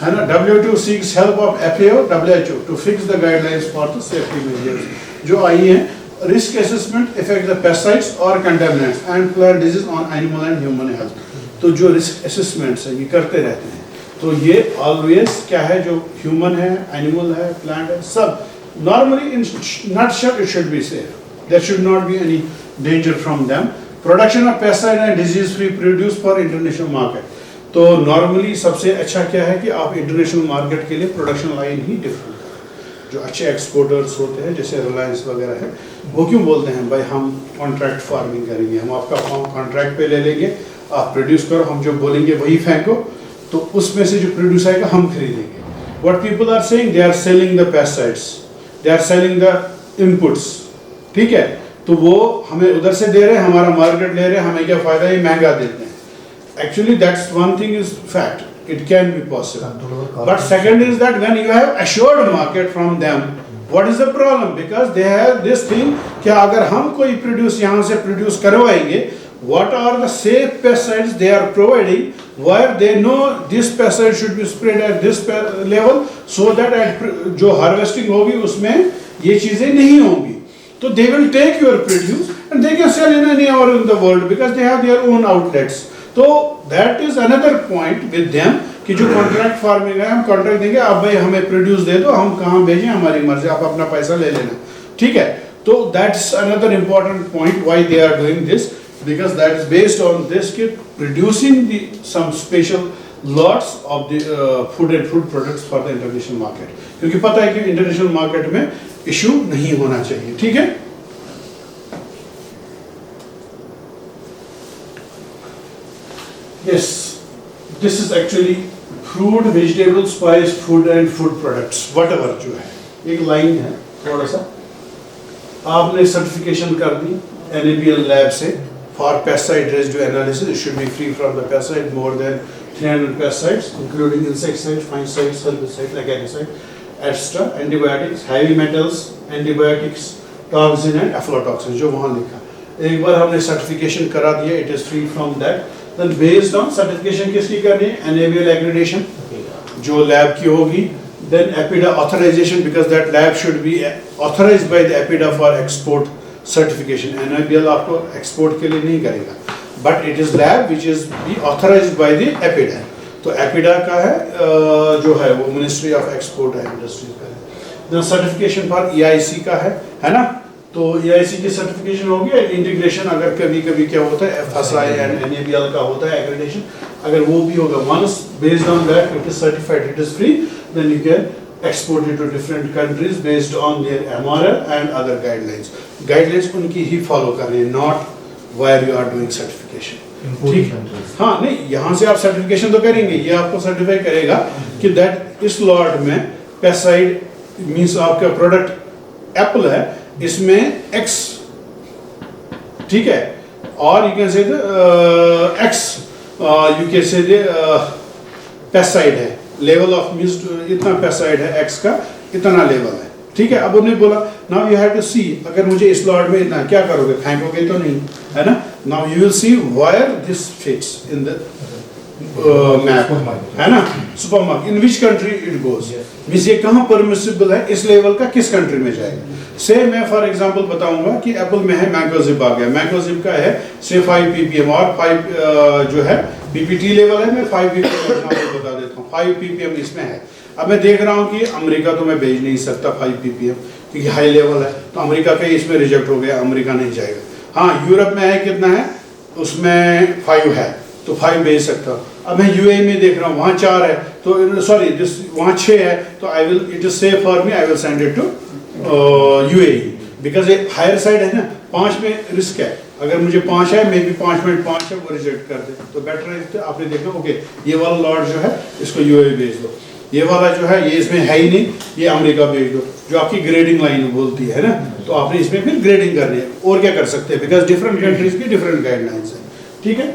Speaker 2: है ना। WHO seeks help of FAO, WHO to fix the guidelines for the safety measures जो आई हैं। Risk assessment effect the pesticides और contaminants and flood disease on animal and human health. तो जो रिस्क असेसमेंट्स है ये करते रहते हैं, तो ये ऑलवेज क्या है, जो ह्यूमन है, एनिमल है, प्लांट है, सब normally in nutshell it should be safe, there should not be any danger from them. Production of pesticide and disease free produce for international market. तो नॉर्मली सबसे अच्छा क्या है कि आप इंटरनेशनल मार्केट के लिए प्रोडक्शन लाइन ही डिफरेंट, जो अच्छे एक्सपोर्टर्स होते हैं जैसे रिलायंस वगैरह है, वो क्यों बोलते हैं भाई हम कॉन्ट्रैक्ट फार्मिंग करेंगे, हम आपका फार्म कॉन्ट्रैक्ट पे ले लेंगे, आप प्रोड्यूस करो, हम जो बोलेंगे वही फेंको, तो उसमें से जो प्रोड्यूस आएगा हम खरीदेंगे। What people are saying, they are selling the pesticides, they are selling the inputs, ठीक है, तो वो हमें उधर से दे रहे हैं, हमारा मार्केट ले रहे हैं, हमें क्या फायदा, ये महंगा देते हैं। Actually that's one thing is fact, it can be possible, but second is that when you have assured market from them, what is the problem? Because they have this thing कि अगर हम कोई प्रोड्यूस यहाँ से produce करवाएंगे, what are the safe pesticides they are providing, where they know this pesticide should be sprayed at this level, so that at जो harvesting होगी उसमें ये चीजें नहीं होंगी, तो they will take your produce and they can sell in anywhere in the world because they have their own outlets. तो that is another point with them कि जो कॉन्ट्रैक्ट फार्मिंग है, हम कॉन्ट्रैक्ट देंगे, आप भाई हमें प्रोड्यूस दे दो, हम कहाँ भेजें हमारी मर्जी, आप अपना पैसा ले लेना, ठीक है। तो that's another important point why they are doing this, because that is based on this कि producing the some special lots of the food and food products for the international market, क्योंकि पता है कि इंटरनेशनल मार्केट में issue नहीं होना चाहिए, ठीक है। Yes, this is actually fruit, vegetables, spice, food and food products, whatever जो है. एक लाइन है थोड़ा सा. आपने सर्टिफिकेशन कर दी NABL लैब से for pesticide residue analysis. It should be free from the pesticide, more than 300 pesticides, including insecticides, fungicides, herbicides, acaricides, etc. Antibiotics, heavy metals, antibiotics, toxin and aflatoxin जो वहाँ लिखा. एक बार हमने सर्टिफिकेशन करा दिया, it is free from that. Then based on certification किसकी करनी है? NABL accreditation जो लैब की होगी. Then EPIDA authorization, because that lab should be authorized by the EPIDA for export certification. NABL आपको export के लिए नहीं करेगा, but it is lab which is be authorized by the EPIDA. तो EPIDA का है जो है वो Ministry of Export and Industries का है. Then certification for EIC का है ना? तो EIC की सर्टिफिकेशन होगी. इंटीग्रेशन अगर कभी कभी क्या होता है FSI एंड NABL का होता है एक्रेडिटेशन, अगर वो भी होगा, once based on that it is certified, it is free, then you can export it to different countries based on their MRL and other guidelines. Guidelines उनकी ही follow करनी है, not where you are doing certification. ठीक, हाँ नहीं, यहाँ से आप certification तो करेंगे, ये आपको सर्टिफाई करेगा कि that इस लॉट में पेस्टिसाइड मीन्स आपका प्रोडक्ट एप्पल है, इसमें X, ठीक है, और you can say the X, you can say the pesticide है, लेवल ऑफ मीन्स इतना पेस्टिसाइड है, X का इतना लेवल है, ठीक है. अब उन्हें बोला नाउ यू हैव टू सी, अगर मुझे इस लॉट में इतना, क्या करोगे, फेंकोगे तो नहीं, है ना. Now you will see where this fits in the map, है ना, supermarket, in which country it goes, means ये कहाँ परमिसिबल है, इस लेवल का किस कंट्री में जाएगा. से मैं फॉर एग्जांपल बताऊंगा कि एप्पल में है मैंकोजिब आ गया, मैंकोजिब का है से 5 ppm और 5 जो है PPT लेवल है, मैं 5 ppm एग्जांपल बता देता हूँ. 5 ppm इसमें है. अब मैं देख रहा हूँ कि अमेरिका तो मैं भेज नहीं सकता 5 ppm क्योंकि हाई लेवल है, तो अमेरिका का इसमें रिजेक्ट हो गया, अमेरिका नहीं जाएगा. हाँ, यूरोप में है, कितना है उसमें 5 है, तो 5 भेज सकता हूँ. अब मैं UAE में देख रहा हूँ, वहाँ 4 है, तो सॉरी वहाँ 6 है, तो I will, it is safe for me, I will send it to UAE, because ये हायर साइड है ना. 5 में रिस्क है, अगर मुझे 5 है, मे बी 5.5 है, वो रिजेक्ट कर दे, तो बेटर है आपने देखा ओके ये वाला लॉट जो है इसको UAE भेज दो, ये वाला जो है ये इसमें है ही नहीं, ये अमेरिका भेज दो, जो आपकी ग्रेडिंग लाइन बोलती है ना. तो आपने इसमें फिर ग्रेडिंग करनी है, और क्या कर सकते हैं, बिकॉज डिफरेंट कंट्रीज की डिफरेंट गाइडलाइंस है, ठीक है.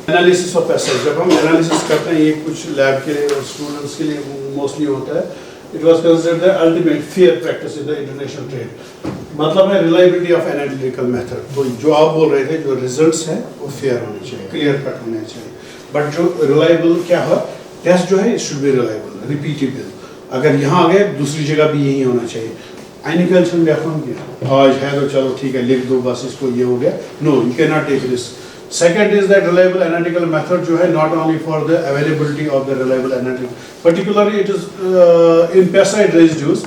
Speaker 2: एनालिसिस ऑफ पेस्टिसाइड, जब हम एनालिसिस करते हैं, ये कुछ लैब के लिए और स्टूडेंट्स के लिए मोस्टली होता है. It was considered the ultimate fair practice in the international trade. मतलब है reliability of analytical method. तो जो आप बोल रहे थे, जो results हैं वो fair होने चाहिए, clear cut होने चाहिए. But जो reliable क्या है, test जो है it should be reliable, repeatable. अगर यहाँ आ गए, दूसरी जगह भी यही होना चाहिए. Agriculture में हम क्या, आज है तो चलो ठीक है लिख दो बस इसको, ये हो गया. No, you cannot take risk. Second is that reliable analytical method जो है not only for the availability of the reliable analytical, particularly it is in pesticide residues,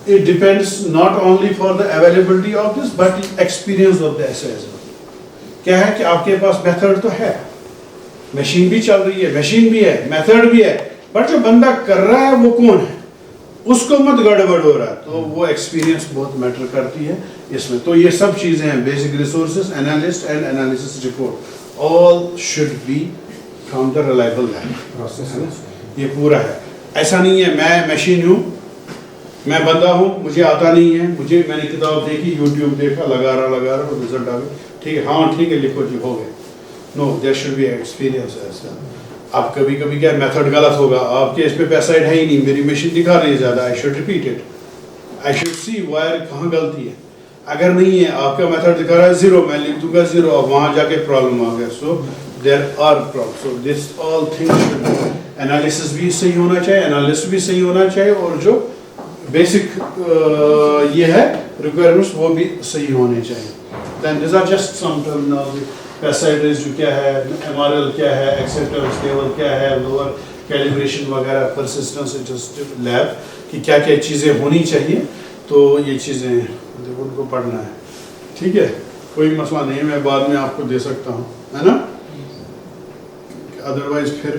Speaker 2: it depends not only for the availability of this but the experience of the assay as well. क्या है कि आपके पास method तो है, machine भी चल रही है, मशीन भी है, method भी है, but जो बंदा कर रहा है वो कौन है, उसको मत गड़बड़ हो रहा है, तो वो एक्सपीरियंस बहुत मैटर करती है इसमें. तो ये सब चीज़ें हैं, basic resources, analyst and analysis report, all should be from the reliable lab process, है ना. ये पूरा है, ऐसा नहीं है मैं मशीन हूँ, मैं बंदा हूँ, मुझे आता नहीं है, मैंने किताब देखी, यूट्यूब देखा, लगा रहा रिजल्ट आ गया, ठीक है, हाँ ठीक है लिखो जी हो गए. No, there should be experience ऐसा. अब कभी कभी क्या मेथड गलत होगा, आपके इस पे पेस्टिसाइड है ही नहीं, मेरी मशीन दिखा रही है ज़्यादा, I should repeat it, I should see wire कहाँ गलती है. अगर नहीं है, आपका मेथड दिखा रहा है 0, मैं लिख दूंगा 0, अब वहाँ जाके प्रॉब्लम आ गया. So there are problem, so this all things should be, analysis भी सही होना चाहिए, एनालिस्ट भी सही होना चाहिए, और जो बेसिक ये है रिक्वायरमेंट्स वो भी सही होने चाहिए. Then this are just some terminology. Pesticide residue क्या है, MRL क्या है, एक्सेप्टेंस लेवल क्या है, लोअर कैलिब्रेशन वगैरह, परसिस्टेंस एडजस्टेड लैब की क्या क्या चीज़ें होनी चाहिए. तो ये चीज़ें उनको पढ़ना है, ठीक है, कोई मसला नहीं है, मैं बाद में आपको दे सकता हूँ, है ना. अदरवाइज फिर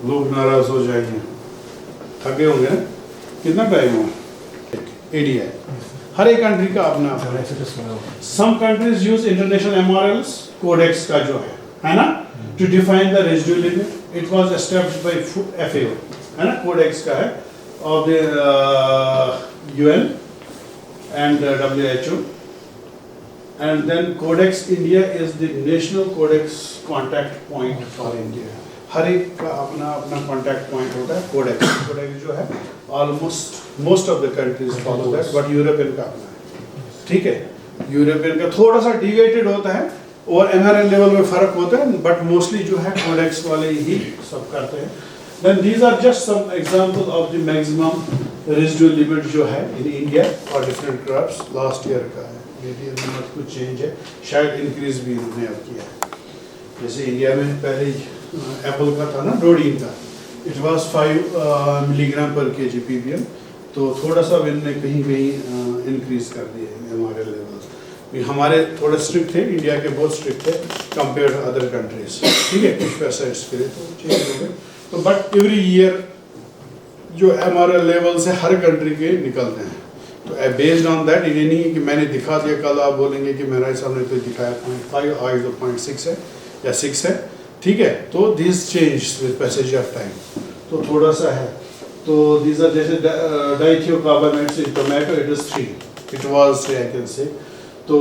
Speaker 2: लोग नाराज हो जाएंगे, थके होंगे. कितना टाइम हो, 80 है, हर एक कंट्री का अपना. Some countries use international MRLs, codex का जो है है ना, to define the residual limit. It was established by FAO, है ना, कोडेक्स का है of the UN and WHO. And then Codex India is the national codex contact point for India. हर एक का अपना अपना contact point होता है. Codex जो है most of the countries follow that, but European का अपना है. ठीक है, यूरोपियन का थोड़ा सा डिवेटेड होता है और MRN लेवल में फर्क होता है, बट मोस्टली जो है कोडेक्स वाले ही सब करते हैं. Then these are just some example of the maximum residual limit जो है in India for different crops. Last year का है, maybe अभी मत कुछ change है, शायद increase भी इन्होंने अब किया है. जैसे इंडिया में पहले एप्पल का था ना, डोडीन का, it was 5 मिलीग्राम पर kg ppm, तो थोड़ा सा इन्होंने कहीं कहीं इंक्रीज कर दिए हमारे लेवल. हमारे थोड़े स्ट्रिक्ट थे, इंडिया के बहुत स्ट्रिक्ट थे कंपेयर टू अदर कंट्रीज. ठीक है, कुछ पेस्टिसाइड्स के लिए तो चेंज हो गए. तो बट एवरी ईयर जो हमारे लेवल से हर कंट्री के निकलते हैं, तो बेस्ड ऑन दैट, ये नहीं है कि मैंने दिखा दिया, कल आप बोलेंगे कि मेरा साहब ने तो दिखाया 0.5, आज तो 0.6 है या 6 है. ठीक है, तो this change with passage of time, तो थोड़ा सा है. तो these are जैसे dithiocarbonates in tomato, it is 3, it was 3 I can say. तो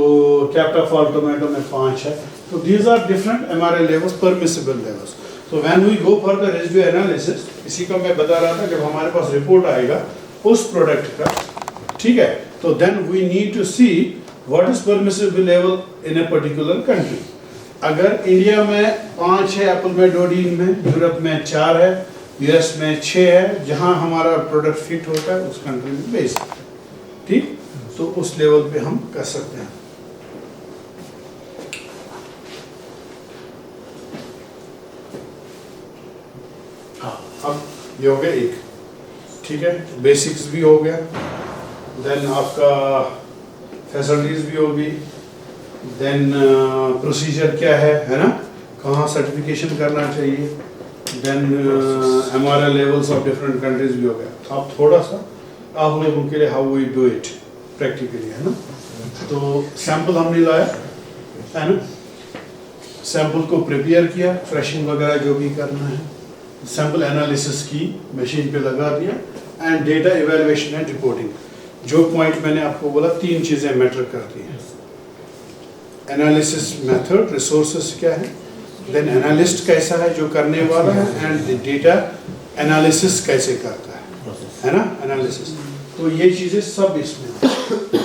Speaker 2: कैप्टाफॉल टोमेटो में 5 है. तो these are different MRL levels, permissible levels. So when we go for the residue analysis, इसी को मैं बता रहा था, जब हमारे पास रिपोर्ट आएगा उस प्रोडक्ट का, ठीक है, तो then we need to see what is permissible level in a particular country. अगर इंडिया में 5 है एप्पल में, डोडीन में, यूरोप में 4 है, US में 6 है, जहां हमारा प्रोडक्ट फिट होता है उस कंट्री में बेच सकते हैं. ठीक, तो उस लेवल पे हम कर सकते हैं. हाँ, अब ये हो गया एक. ठीक है, बेसिक्स भी हो गया, देन आपका फैसिलिटीज भी होगी, देन प्रोसीजर क्या है ना, कहाँ सर्टिफिकेशन करना चाहिए, then MRL levels of different countries भी हो गया. तो आप थोड़ा सा आप लोगों के लिए how we do it practically, है ना. तो सैंपल हमने लाया, है ना, सैंपल को प्रिपेयर किया, फ्रेशिंग वगैरह जो भी करना है, सैंपल एनालिसिस की, मशीन पे लगा दिया, and data evaluation and reporting. जो पॉइंट मैंने आपको बोला, 3 चीज़ें मैटर करती हैं. एनालिसिस मेथड, रिसोर्सेस क्या है, देन एनालिस्ट कैसा है जो करने वाला है, एंड डेटा एनालिसिस कैसे करता है ना, एनालिसिस. तो ये चीज़ें सब इसमें.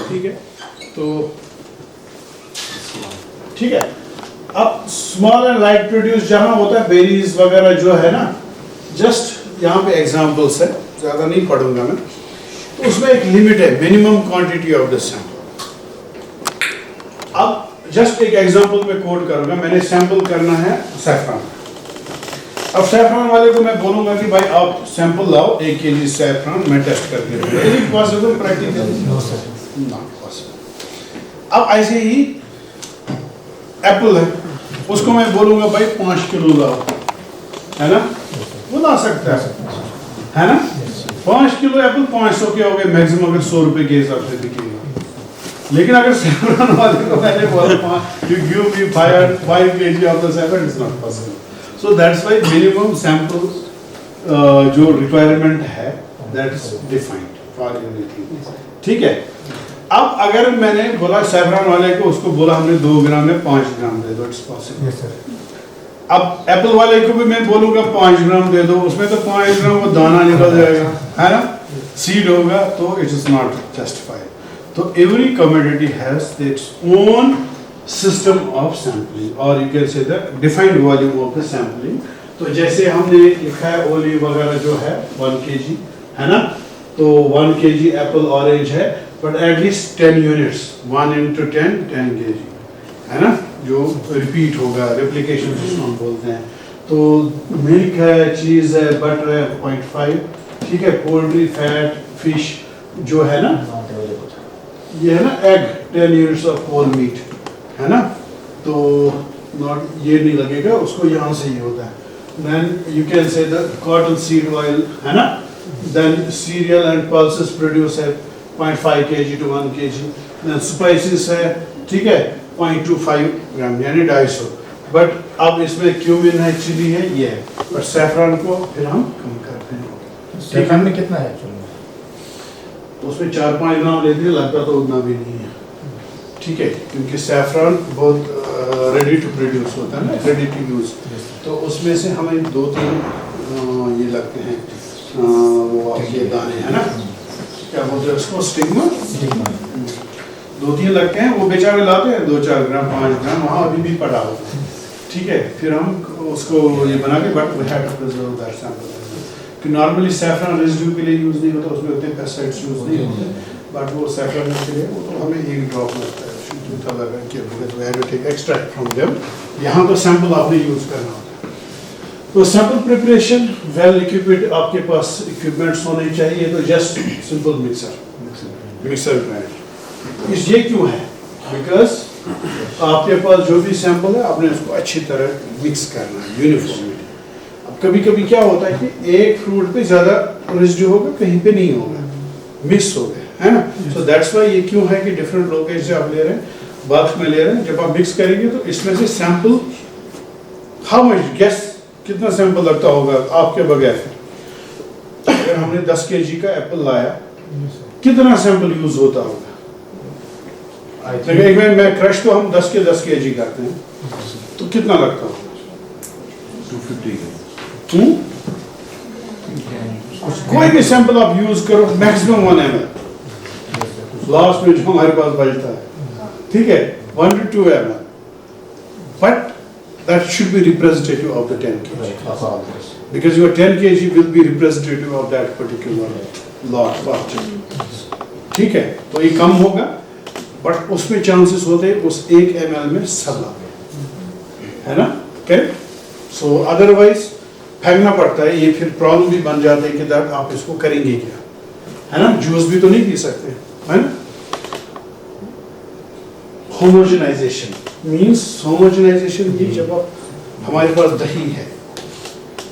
Speaker 2: ठीक है, तो ठीक है. अब स्मॉल एंड लाइट प्रोड्यूस जहाँ होता है, बेरीज वगैरह जो है ना, जस्ट यहाँ पे एग्जांपल्स है, ज़्यादा नहीं पढ़ूंगा मैं. तो उसमें एक लिमिट है, minimum quantity of the sample. अब जस्ट एक एग्जांपल में कोड करूंगा. मैंने सैंपल करना है सैफरन. अब सैफरन वाले को मैं बोलूंगा कि भाई आप सैंपल लाओ 1 kg सैफरन, मैं टेस्ट करके दूंगा. Is it possible practically? No sir, not possible. अब ऐसे ही एप्पल है, उसको मैं बोलूंगा भाई 5 किलो लाओ, है ना, वो ला सकता है ना. 5 किलो एप्पल 500 के हो गए मैक्सिमम, अगर 100 रुपए के हिसाब से बिकेगा. लेकिन अगर सैफरन वाले को मैंने बोला you give me 5 kg of the saffron, it's not possible. So that's why minimum sample जो requirement है, that's defined for everything. ठीक है. अब अगर मैंने बोला सैफरन वाले को, उसको बोला हमने 2 ग्राम में 5 ग्राम दे दो, it's possible.
Speaker 3: Yes, sir.
Speaker 2: अब एप्पल वाले को भी मैं बोलूँगा 5 ग्राम दे दो, उसमें तो 5 ग्राम वो दाना निकल जाएगा, है ना, सीड होगा, तो it is not justified. So every commodity has its own system of sampling, or you can say the defined volume of the sampling. तो जैसे हमने लिखा है ओलिव वगैरह जो है 1 kg, है ना, तो 1 kg एप्पल ऑरेंज है, but at least 10 units, 1 into 10 kg, है ना, जो रिपीट होगा, रेप्लिकेशन जिसको हम बोलते हैं. तो मिल्क है, चीज़ है, बटर है 0.5. ठीक है, पोल्ट्री, फैट, फिश जो है ना, ये है ना, egg 10 units of whole meat, है ना, तो नॉट ये नहीं लगेगा, उसको यहाँ से ही होता है. Then you can say the cotton seed oil, है ना, then cereal and pulses produce है 0.5 kg to 1 kg. Then spices है, ठीक है, 0.25 ग्राम यानी 250. बट अब इसमें क्यूमिन है, चिली है, ये है, और सैफरान को फिर हम कम करते हैं।
Speaker 3: सैफरान में कितना है एक्चुअली?
Speaker 2: उसमें 4-5 ग्राम लेते हैं, लगता तो उतना भी नहीं है, ठीक है, क्योंकि सैफरान बहुत रेडी टू प्रोड्यूस होता है ना, रेडी टू यूज़, तो उसमें से हमें 2-3 ये लगते हैं, वो ये दाने है ना, क्या बोलते हैं उसको, स्टिग्मा, 2-3 लगते हैं, वो बेचारे लाते हैं 2-4 ग्राम 5 ग्राम, वहाँ अभी भी पड़ा होता है, ठीक है, फिर हम उसको ये बना के, but we have to preserve that sample, कि नॉर्मली सैफरान रेजिड्यू के लिए यूज़ नहीं होता, उसमें उतने पेस्टिसाइड्स यूज़ नहीं होते, बट वो सैफरान के लिए वो तो हमें 1 ड्रॉप लगता है, एक्सट्रैक्ट फ्रॉम देम। यहाँ तो सैंपल आपने यूज़ करना होता है, तो सैंपल प्रिपरेशन वेल इक्विप्ड, आपके पास इक्विपमेंट्स होने चाहिए, तो जस्ट सिंपल मिक्सर ग्राइंडर। ये क्यों है? बिकॉज आपके पास जो भी सैंपल है आपने उसको अच्छी तरह मिक्स करना है यूनिफॉर्मली। अब कभी कभी क्या होता है कि एक फ्रूट पे ज़्यादा रेजिड्यू होगा, कहीं पे नहीं होगा, मिक्स हो गया, है ना, सो दैट्स वाई ये क्यों है कि डिफरेंट लोकेशन से आप ले रहे हैं, बल्क में ले रहे हैं, जब आप मिक्स करेंगे तो इसमें से सैंपल, हाउ मच गेस कितना सैंपल लगता होगा आपके बगैर? अगर हमने 10 kg का एप्पल लाया, कितना सैंपल यूज होता होगा? एक मैं क्रश तो हम 10 के 10 kg करते हैं, तो कितना लगता होगा? 250 कोई भी सैंपल आप यूज करो, मैक्सिमम 1 ml, लास्ट में जो हमारे पास बचता है, ठीक है, 1 to 2 ml, but that should be representative of the 10 kg, because your 10 kg will be representative of that particular lot, ठीक है, तो ये कम होगा, बट उसमें चांसेस होते हैं उस 1 ml में सब है ना, करेक्ट? सो अदरवाइज फेंकना पड़ता है, ये फिर प्रॉब्लम भी बन जाते हैं कि दैट आप इसको करेंगे क्या, है ना, जूस भी तो नहीं पी सकते, है ना। होमोजेनाइजेशन मीन्स, होमोजेनाइजेशन ये जब आप, हमारे पास दही है,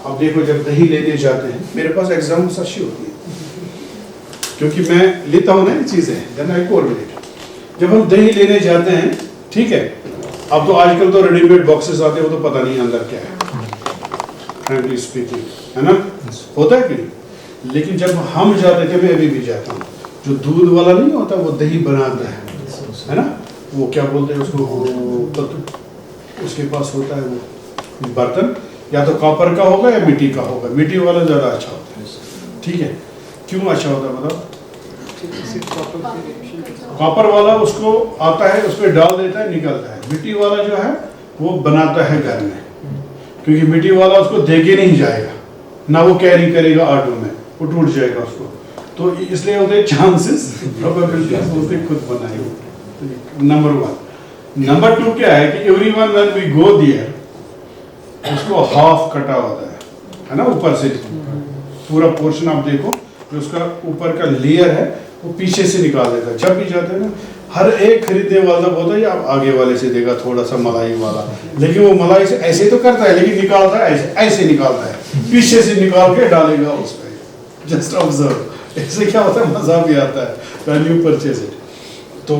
Speaker 2: आप देखो जब दही लेने जाते हैं, मेरे पास एग्जाम्पल्स अच्छी होती है क्योंकि मैं लेता हूँ ना ये चीज़ें, देन आई कोरिलेट। जब हम दही लेने जाते हैं, ठीक है, अब तो आजकल तो रेडीमेड बॉक्सेस आते हैं, वो तो पता नहीं अंदर क्या है, फ्रैंकली स्पीकिंग, है ना, होता है कि नहीं, लेकिन जब हम जाते थे, मैं अभी भी जाता हूँ, जो दूध वाला नहीं होता वो दही बनाता है ना, वो क्या बोलते हैं उसको, उसके पास होता है वो बर्तन, या तो कॉपर का होगा या मिट्टी का होगा, मिट्टी वाला ज़्यादा अच्छा होता है, ठीक है, क्यों अच्छा होता है बताओ? कॉपर वाला उसको आता है, उसमें डाल देता है, निकलता है, मिट्टी वाला जो है वो बनाता है घर में, क्योंकि मिट्टी वाला उसको दे के नहीं जाएगा ना, वो कैरी करेगा ऑटो में, वो टूट जाएगा उसको, तो इसलिए होते हैं चांसेस, प्रोबेबिलिटीज उसने खुद बनाई हो, नंबर 1। नंबर 2 क्या है कि everyone when we go there, उसको हाफ कटा होता है ना, ऊपर से पूरा पोर्शन आप देखो, जो उसका ऊपर का लेयर है वो पीछे से निकाल देता है। जब भी जाते हैं ना, हर एक खरीदने वाला बोलता है आप आगे वाले से देगा थोड़ा सा मलाई वाला, लेकिन वो मलाई से ऐसे तो करता है, लेकिन निकालता है ऐसे, ऐसे निकालता है, पीछे से निकाल के डालेगा उस पर। जस्ट ऑब्जर्व, इससे क्या होता है, मजा भी आता है, वैल्यू परचेज इट। तो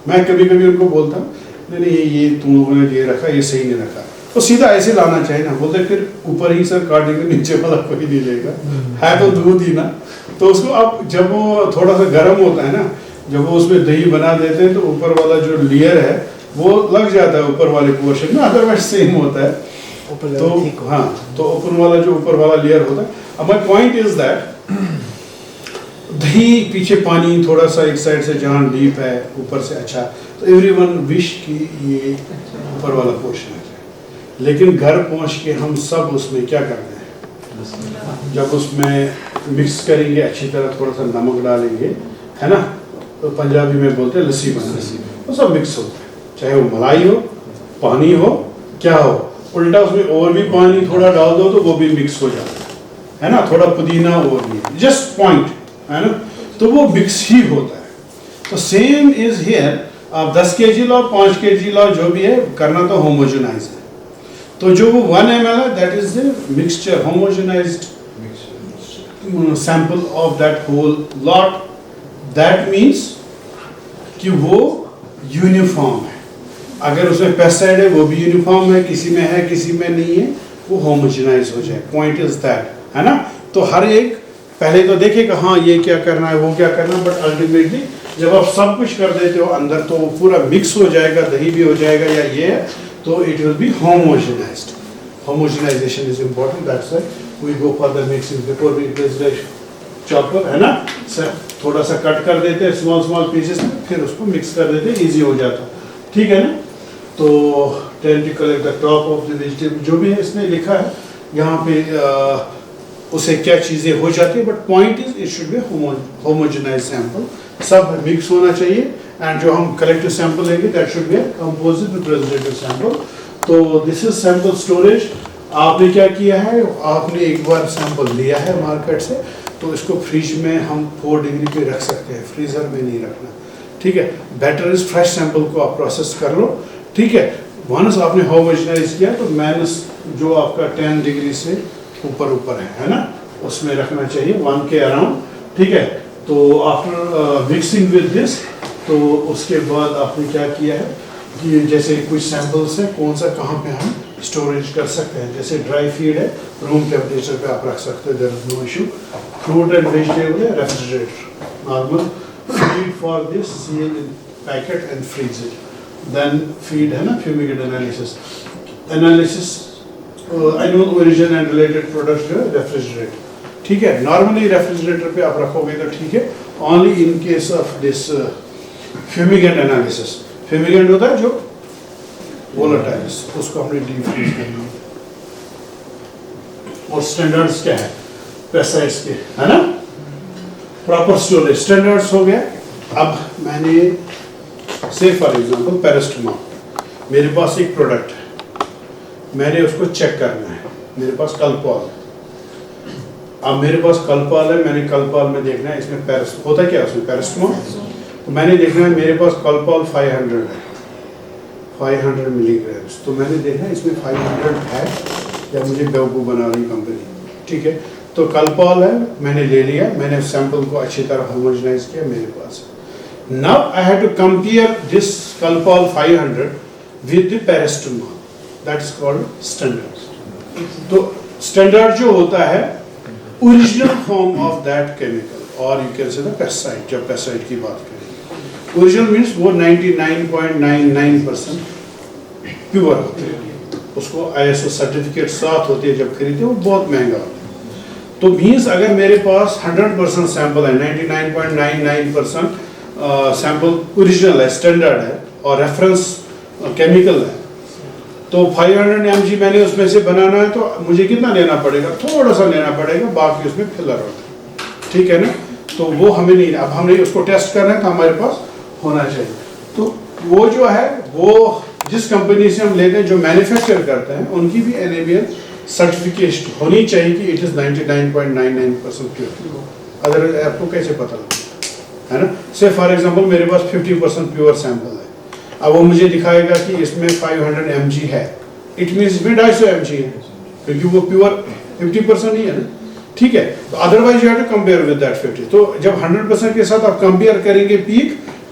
Speaker 2: मैं कभी कभी उनको बोलता हूँ, नहीं ये तुम लोगों ने ये रखा, ये सही नहीं रखा, तो सीधा ऐसे लाना चाहिए ना, बोलते फिर ऊपर ही सर काटेंगे, नीचे वाला कोई नहीं लेगा, है तो दूध ही ना। तो उसको आप जब वो थोड़ा सा गर्म होता है ना, जब वो उसमें दही बना देते हैं, तो ऊपर वाला जो लेयर है वो लग जाता है ऊपर वाले पोर्शन में, अदरवाइज सेम होता है, तो हाँ, तो ऊपर वाला जो ऊपर वाला लेयर होता है। अब माई पॉइंट इज दैट दही पीछे पानी थोड़ा सा एक साइड से जहाँ डीप है, ऊपर से अच्छा, तो एवरीवन विश कि ये ऊपर वाला पोर्शन है, लेकिन घर पहुँच के हम सब उसमें क्या करते हैं, जब उसमें मिक्स करेंगे अच्छी तरह, थोड़ा सा नमक डालेंगे, है ना, तो पंजाबी में बोलते हैं लस्सी बना, वो सब मिक्स होता है, चाहे वो मलाई हो, पानी हो, क्या हो, उल्टा उसमें और भी पानी थोड़ा डाल दो तो वो भी मिक्स हो जाता है ना, थोड़ा पुदीना और भी, जस्ट पॉइंट, है ना, तो वो मिक्स ही होता है। तो सेम इज हियर, आप 10 kg लो, 5 kg लो, जो भी है करना तो होमोजेनाइज है। तो जो वो 1 ml है, that is the mixture, homogenized sample of that whole lot. That means कि वो यूनिफॉर्म है, अगर उसमें पेस्टिसाइड है वो भी यूनिफॉर्म है, किसी में है किसी में नहीं है, वो होमोजेनाइज हो जाए। पॉइंट इज दैट, है ना। तो हर एक पहले तो देखेगा हाँ ये क्या करना है वो क्या करना है, बट अल्टीमेटली जब आप सब कुछ कर देते हो अंदर तो वो पूरा मिक्स हो जाएगा, दही भी हो जाएगा या ये है, तो it will be homogenized. Homogenization is important, that's why we go for the mixing before we use the chopper, है ना। सर थोड़ा सा कट कर देते हैं स्मॉल स्मॉल पीसेस में, फिर उसको मिक्स कर देते हैं, ईजी हो जाता, ठीक है ना। तो tend to collect the top of the vegetable, जो भी है इसने लिखा है यहाँ पे उसे क्या चीज़ें हो जाती है, but point is it should B homogenise sample, सब मिक्स होना चाहिए। एंड जो हम कलेक्टिव सैंपल लेंगे that should be composite representative sample. तो दिस इज सैंपल स्टोरेज। आपने क्या किया है, आपने एक बार सैंपल लिया है मार्केट से, तो इसको फ्रिज में हम 4 डिग्री पे रख सकते हैं, फ्रीजर में नहीं रखना, ठीक है। बेटर इज फ्रेश सैंपल को आप प्रोसेस कर लो, ठीक है। वंस आपने होमोजेनाइज किया तो माइनस जो आपका 10 डिग्री से ऊपर है ना, उसमें रखना चाहिए 1 के अराउंड, ठीक है। तो आफ्टर मिक्सिंग विद दिस, तो उसके बाद आपने क्या किया है कि जैसे कुछ सैंपल्स हैं कौन सा कहाँ पे हम स्टोरेज कर सकते हैं, जैसे ड्राई फीड है रूम टेम्परेचर पे आप रख सकते हैं, there is no issue. Fruit and vegetable है refrigerator normal, feed for this seal in packet and freeze it. Then feed है ना, fumigate analysis annual origin and related products जो है रेफ्रिजरेटर, ठीक है। नॉर्मली रेफ्रिजरेटर पे आप रखोगे तो ठीक है, only in case of this fumigant analysis. Fumigant होता है जो वोलेटाइल्स, उसको हमने डीप फ्रीज करना है। और स्टैंडर्ड्स क्या है पेस्टिसाइड्स के, है ना। प्रॉपर स्टोरेज स्टैंडर्ड्स हो गया। अब मैंने से फॉर एग्जांपल पैरास्टामोल, मेरे पास एक प्रोडक्ट है, मैंने उसको चेक करना है, मेरे पास कल्पॉल है। अब मेरे पास कल्पॉल है, मैंने कल्पॉल में देखना है इसमें होता क्या है उसमें पैरास्टामोल, तो मैंने देखना है मेरे पास कल्पॉल 500 है, 500 मिलीग्राम, तो मैंने देखना है इसमें 500 है या मुझे बेवकूफ़ बना रही कंपनी, ठीक है। तो कल्पॉल है, मैंने ले लिया, मैंने सैंपल को अच्छी तरह होमोजेनाइज किया, मेरे पास है। Now I have to compare this Calpol 500 with the paracetamol, that is called standard. तो स्टैंडर्ड जो होता है original form of that chemical, और you can say the pesticide, जब पेस्टिसाइड की बात करें ओरिजिनल मीन्स वो 99.99% प्योर होते हैं, उसको ISO सर्टिफिकेट साथ होती है, जब खरीदते हो बहुत महंगा होता है। तो मीन्स अगर मेरे पास 100% सैंपल है, 99.99% सैंपल ओरिजिनल है, स्टैंडर्ड है और रेफरेंस केमिकल है, तो 500 mg मैंने उसमें से बनाना है, तो मुझे कितना लेना पड़ेगा, थोड़ा सा लेना पड़ेगा, बाकी उसमें फिलर होता है, ठीक है ना। तो वो हमें नहीं, अब हमने उसको टेस्ट करना है तो हमारे पास होना चाहिए। तो वो जो है वो जिस कंपनी से हम लेते हैं, जो मैन्युफैक्चर करते हैं, उनकी भी NABL सर्टिफिकेशन होनी चाहिए कि इट इज़ 99.99% प्योर। अदरवाइज आपको कैसे पता लगेगा, है ना। से फॉर एग्जांपल मेरे पास 50% प्योर सैंपल है, अब वो मुझे दिखाएगा कि इसमें 500 mg है, इट मीन्स इसमें 250 mg है, क्योंकि वो प्योर 50% ही है ना, ठीक है। तो otherwise you have to compare with that 50। तो जब 100% के साथ आप कंपेयर करेंगे पीक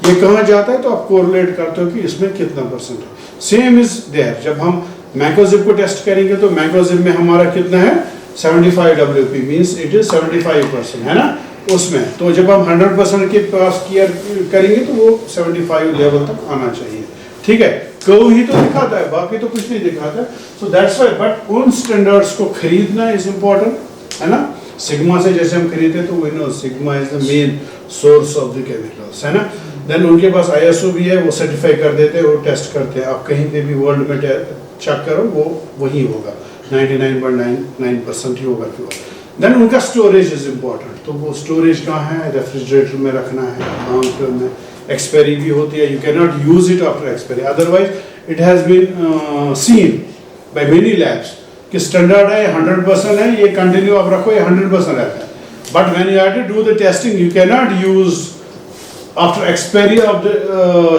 Speaker 2: ये कहाँ जाता है, तो आप कोरिलेट करते हो कि इसमें कितना परसेंट है। सेम इज देयर, जब हम मैक्रोजिब को टेस्ट करेंगे तो मैक्रोजिब में हमारा कितना है 75 WP, मीन्स इट इज 75%, है ना उसमें। तो जब हम 100% के पास केयर करेंगे तो वो 75 लेवल तक आना चाहिए, ठीक है। कर्व ही तो दिखाता है, बाकी तो कुछ नहीं दिखाता। सो दैट्स व्हाई, बट उन स्टैंडर्ड्स को खरीदना इज इम्पोर्टेंट, है ना। सिग्मा से जैसे हम खरीदते तो we know Sigma is the main source of the chemicals, है ना। देन उनके पास ISO भी है, वो सर्टिफाई कर देते हैं, वो टेस्ट करते हैं। आप कहीं पे भी वर्ल्ड में चेक करो वो वही होगा, 99.99% ही होगा प्योर। देन उनका स्टोरेज इज इम्पोर्टेंट, तो वो स्टोरेज कहाँ है, रेफ्रिजरेटर में रखना है, लॉन्ग में एक्सपायरी भी होती है, you can not use it after expiry, otherwise it has been seen by many labs कि स्टैंडर्ड है 100% है, ये कंटिन्यू आप रखो, ये 100% रहता है, but when you have to do the testing you can not use after expiry of the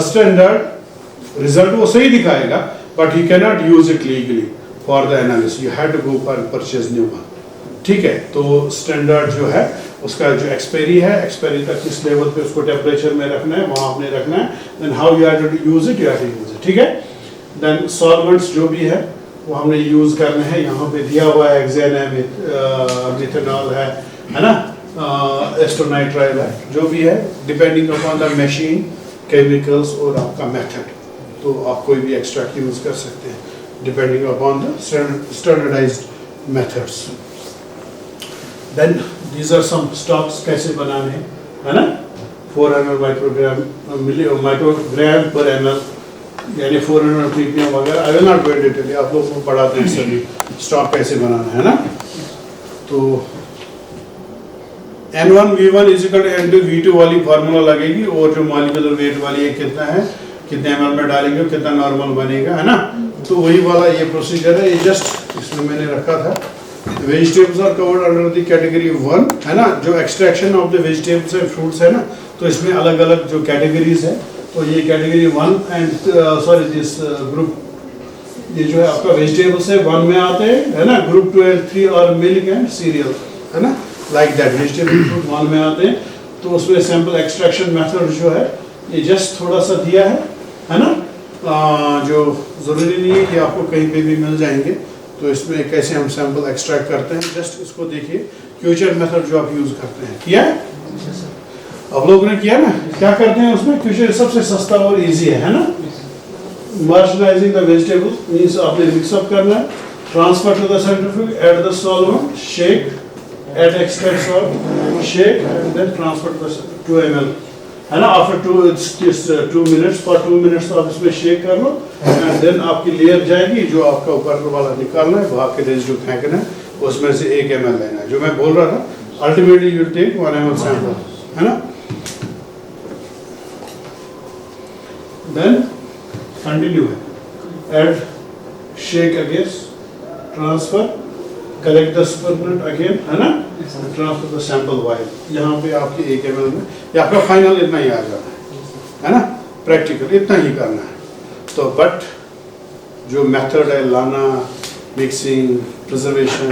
Speaker 2: standard, result वो सही दिखाएगा but you can not use it legally for the analysis, you have to go for purchase new one, ठीक है। तो standard जो है उसका जो एक्सपायरी है, एक्सपायरी तक किस लेवल पे उसको टेम्परेचर में रखना है, वहाँ आपने रखना है, then how you have to use it, you have to use it, ठीक है। देन सॉल्वेंट्स जो भी है वो हमने यूज़ करने हैं, यहाँ पे दिया हुआ है हेक्सेन है, मिथेनॉल है ना, एस्टोनाइट्राइल है, जो भी है depending upon the machine, chemicals और आपका मेथड, तो आप कोई भी एक्सट्रैक्ट यूज़ कर सकते हैं depending upon the standardized methods. Then these are some stocks कैसे बनाने हैं, है ना, 400 माइक्रोग्राम पर ml यानी 400 ppm वगैरह, आई will not go in detail, आप लोगों को पढ़ाते हैं सभी स्टॉक कैसे बनाना है ना। तो N1V1 = V2 वाली फार्मूला लगेगी, और जो मॉलिक्यूलर वेट वाली है कितना है, कितने ml में डालेंगे, कितना नॉर्मल बनेगा, है ना। तो वही वाला ये प्रोसीजर है, ये जस्ट इसमें मैंने रखा था। Vegetables are covered under the category 1, है ना, जो extraction of the vegetables and fruits है ना, तो इसमें अलग अलग जो कैटेगरीज है, तो ये category 1 and sorry this group, ये जो है आपका वेजिटेबल्स है 1 में आते हैं, है ना, ग्रुप 2 एंड 3 और मिल्क एंड सीरियल, है ना, लाइक दैट वेजिटेबल फ्रूट 1 में आते हैं। तो उसमें सैंपल एक्सट्रैक्शन मेथड जो है ये जस्ट थोड़ा सा दिया है ना, जो ज़रूरी नहीं है कि आपको कहीं पे भी मिल जाएंगे। तो इसमें कैसे हम सैंपल एक्सट्रैक्ट करते हैं, जस्ट इसको देखिए, क्यूचर मेथड जो आप यूज़ करते हैं, किया है आप लोगों ने, किया ना, क्या करते हैं उसमें, क्यूचर सबसे सस्ता और इजी है ना। मार्जिनाइजिंग द वेजिटेबल मींस आपने मिक्सअप करना है, transfer to the centrifuge, add the solvent, shake, add extract salt, shake and then transfer to ml, है ना। आफ्टर 2 मिनट्स, फॉर 2 मिनट्स आप इसमें शेक कर लो एंड देन आपकी लेयर जाएगी, जो आपका ऊपर वाला निकालना है, वहाँ के रेजिड्यू फेंकना है, उसमें से 1 ml लेना है, जो मैं बोल रहा था। Ultimately you take 1 ml sample, है ना। देन कंटिन्यू है, add, shake again, transfer, collect the supernate again, है ना, ट्रांसफर द सैंपल वाइल, यहाँ पे आपके 1 ml में, या आपका फाइनल इतना ही आ जाता है ना, प्रैक्टिकल इतना ही करना है। तो बट जो मेथड है, लाना, mixing, preservation,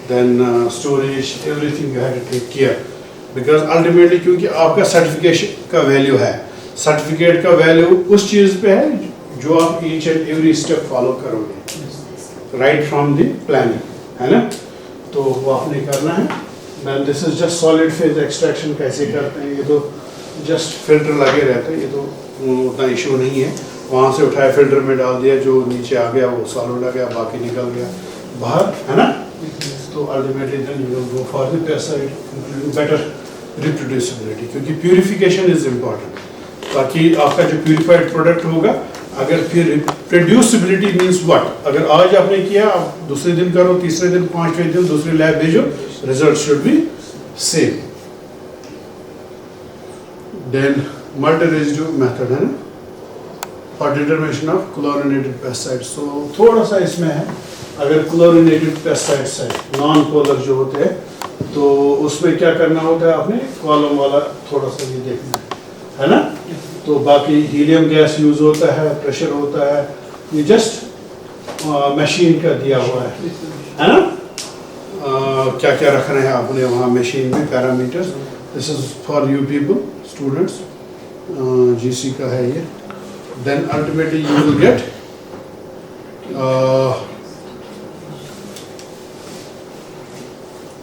Speaker 2: then storage, everything you have to take care, because ultimately क्योंकि आपका सर्टिफिकेशन का वैल्यू है, सर्टिफिकेट का वैल्यू उस चीज़ पे है जो आप each and every step follow करोगे, राइट फ्रॉम द प्लानिंग, है ना। तो वो आपने करना है। Then this is just solid phase extraction कैसे करते हैं, ये तो जस्ट फिल्टर लगे रहते हैं, ये तो उतना इशू नहीं है, वहाँ से उठाया फिल्टर में डाल दिया, जो नीचे आ गया वो सॉलिड आ गया, बाकी निकल गया बाहर, है ना। तो ultimately then you will go for the pesticide better reproducibility, क्योंकि प्यूरिफिकेशन इज इम्पॉर्टेंट, ताकि आपका जो प्यूरिफाइड प्रोडक्ट होगा, अगर फिर प्रोड्यूसिबिलिटी मीन्स व्हाट, अगर आज आपने किया, आप दूसरे दिन करो, तीसरे दिन, 5वें दिन दूसरी लैब भेजो, result should be same. Then multi residue method है ना, for determination of chlorinated pesticides. तो थोड़ा सा इसमें है, अगर क्लोरिनेटेड पेस्टिसाइड्स है, नॉन पोलर जो होते हैं, तो उसमें क्या करना होता है, आपने कॉलम वाला थोड़ा सा ये देखना है ना। तो बाकी हीलियम गैस यूज होता है, प्रेशर होता है, ये जस्ट मशीन का दिया हुआ है ना। क्या क्या रखना है आपने वहाँ मशीन में, parameters, this is for you people students, GC का है ये। Then ultimately you will get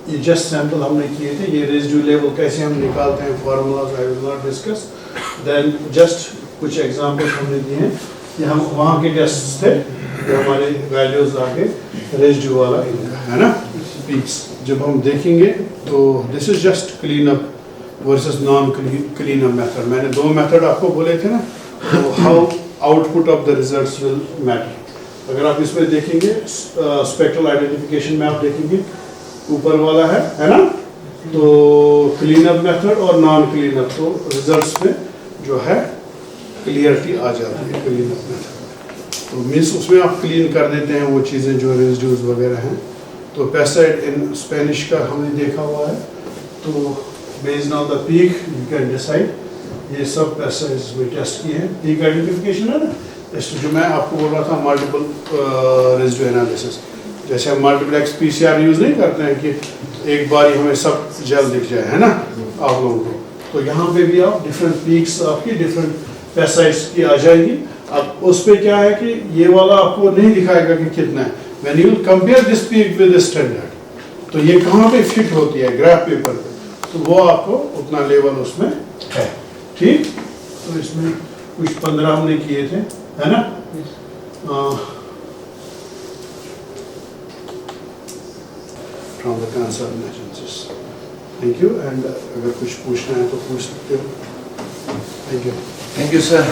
Speaker 2: ये जस्ट सैंपल हमने किए थे, ये रेजिड्यू लेवल कैसे हम निकालते हैं, formulas I will not discuss. Then just कुछ एग्जांपल्स हमने दिए हैं, ये हम वहाँ के टेस्ट थे, जो हमारे वैल्यूज आके रेजिड्यू वाला इनका है ना, पीक्स जब हम देखेंगे, तो this is just clean up versus non clean up method. मैंने 2 मेथड आपको बोले थे ना, तो how output of the results will matter. अगर आप इसमें देखेंगे, स्पेक्ट्रल आइडेंटिफिकेशन में आप देखेंगे, ऊपर वाला है ना, तो क्लीन अप मेथड और नॉन क्लीन अप, तो रिजल्ट्स में जो है क्लियरिटी आ जाती है क्लीन अप मेथड। तो मीन्स उसमें आप क्लीन कर देते हैं वो चीज़ें जो रेजिड्यूज वगैरह हैं। तो पेस्टिसाइड इन स्पेनिश का हमने देखा हुआ है, तो based on the peak you can decide, ये सब पेस्टिसाइड्स में टेस्ट किए हैं। पीक आइडेंटिफिकेशन है ना, टेस्ट जो मैं आपको बोल रहा था, मल्टीपल रेजिड्यू एनालिसिस, जैसे हम मल्टीप्लेक्स पीसीआर यूज़ नहीं करते हैं कि एक बार ही हमें सब जेल दिख जाए, है ना आप लोगों को। तो यहाँ पे भी आप डिफरेंट पीक्स आपकी डिफरेंट पेस्टिसाइड्स की आ जाएगी। अब उस पे क्या है कि ये वाला आपको नहीं दिखाएगा कि कितना है। When you compare this peak with the standard, तो ये कहाँ पे फिट होती है ग्राफ पेपर पे, तो वो आपको उतना लेवल उसमें है। ठीक, तो इसमें कुछ 15 हमने किए थे, है ना? From the cancer emergencies. Thank you, and अगर कुछ पूछना है तो पूछ सकते हो। Thank you.
Speaker 1: Thank you, sir.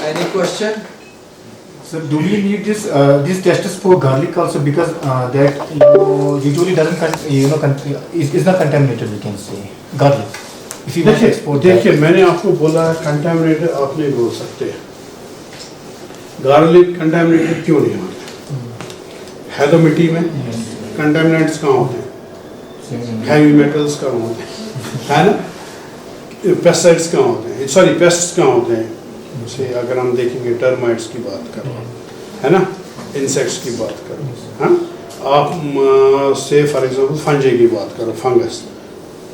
Speaker 1: Any question?
Speaker 3: So do we need these tests for garlic also, because that usually doesn't is not contaminated, we can say, garlic. If you want to export
Speaker 2: देखिए मैंने आपको बोला contaminated आप नहीं बोल सकते। Garlic contaminated क्यों नहीं होता है? तो मिट्टी में कंटामिनेंट्स कहाँ होते हैं? हैवी मेटल्स कहाँ होते हैं, है ना? पेस्टिसाइड्स कहाँ होते हैं, सॉरी पेस्ट्स कहाँ होते हैं? जैसे अगर हम देखेंगे टर्माइट्स की बात करो, है ना, इंसेक्ट्स की बात करो, हाँ, आप से फॉर एग्जांपल फंजे की बात करो, फंगस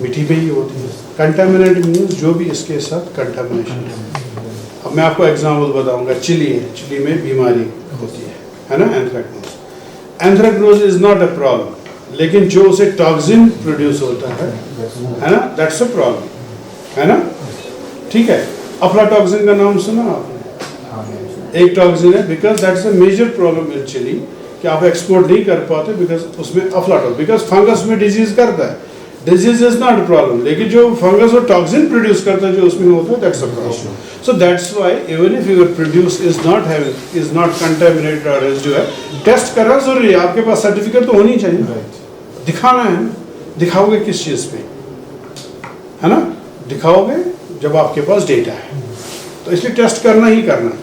Speaker 2: मिट्टी पे ही होती है। कंटामिनेटेड मीन्स जो भी इसके साथ कंटामिनेशन है। अब मैं आपको एग्जांपल बताऊंगा, चिली है, चिली में बीमारी होती है ना, anthracnose. Anthracnose is not a problem, लेकिन जो उसे टॉक्सिन प्रोड्यूस होता है ना, दैट्स अ प्रॉब्लम, है ना? ठीक है, अफ्लाटॉक्सिन का नाम सुना आपने? एक टॉक्सिन है, because that's a major problem in chilli कि आप एक्सपोर्ट नहीं कर पाते बिकॉज उसमें अफ्लाटॉक्सिन, बिकॉज फंगस में डिजीज करता है। Disease is not a problem, लेकिन जो फंगस और टॉक्सिन प्रोड्यूस करता है जो उसमें होता है, that's a problem. So that's why even if your produce is not contaminated और रेजिड्यू है, टेस्ट करना जरूरी है। आपके पास सर्टिफिकेट तो होनी चाहिए, दिखाना है ना। दिखाओगे किस चीज पे, है ना? दिखाओगे जब आपके पास डेटा है, तो इसलिए टेस्ट करना ही करना है।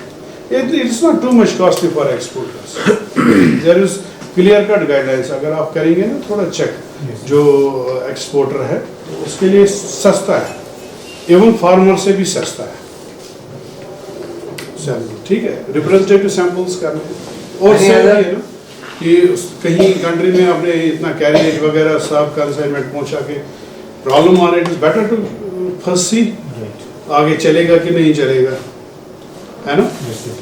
Speaker 2: It is not too much costly for exporters. There is clear cut guidelines. अगर आप करेंगे ना थोड़ा चेक, जो एक्सपोर्टर है उसके लिए सस्ता है, एवं फार्मर से भी सस्ता है सैंपल। ठीक है, रिप्रेजेंटेटिव सैंपल्स करने और ना कि कहीं कंट्री में आपने इतना कैरेज वगैरह सब कंसाइनमेंट पहुंचा के प्रॉब्लम आ रही है, it is better to first see आगे चलेगा कि नहीं चलेगा, है ना?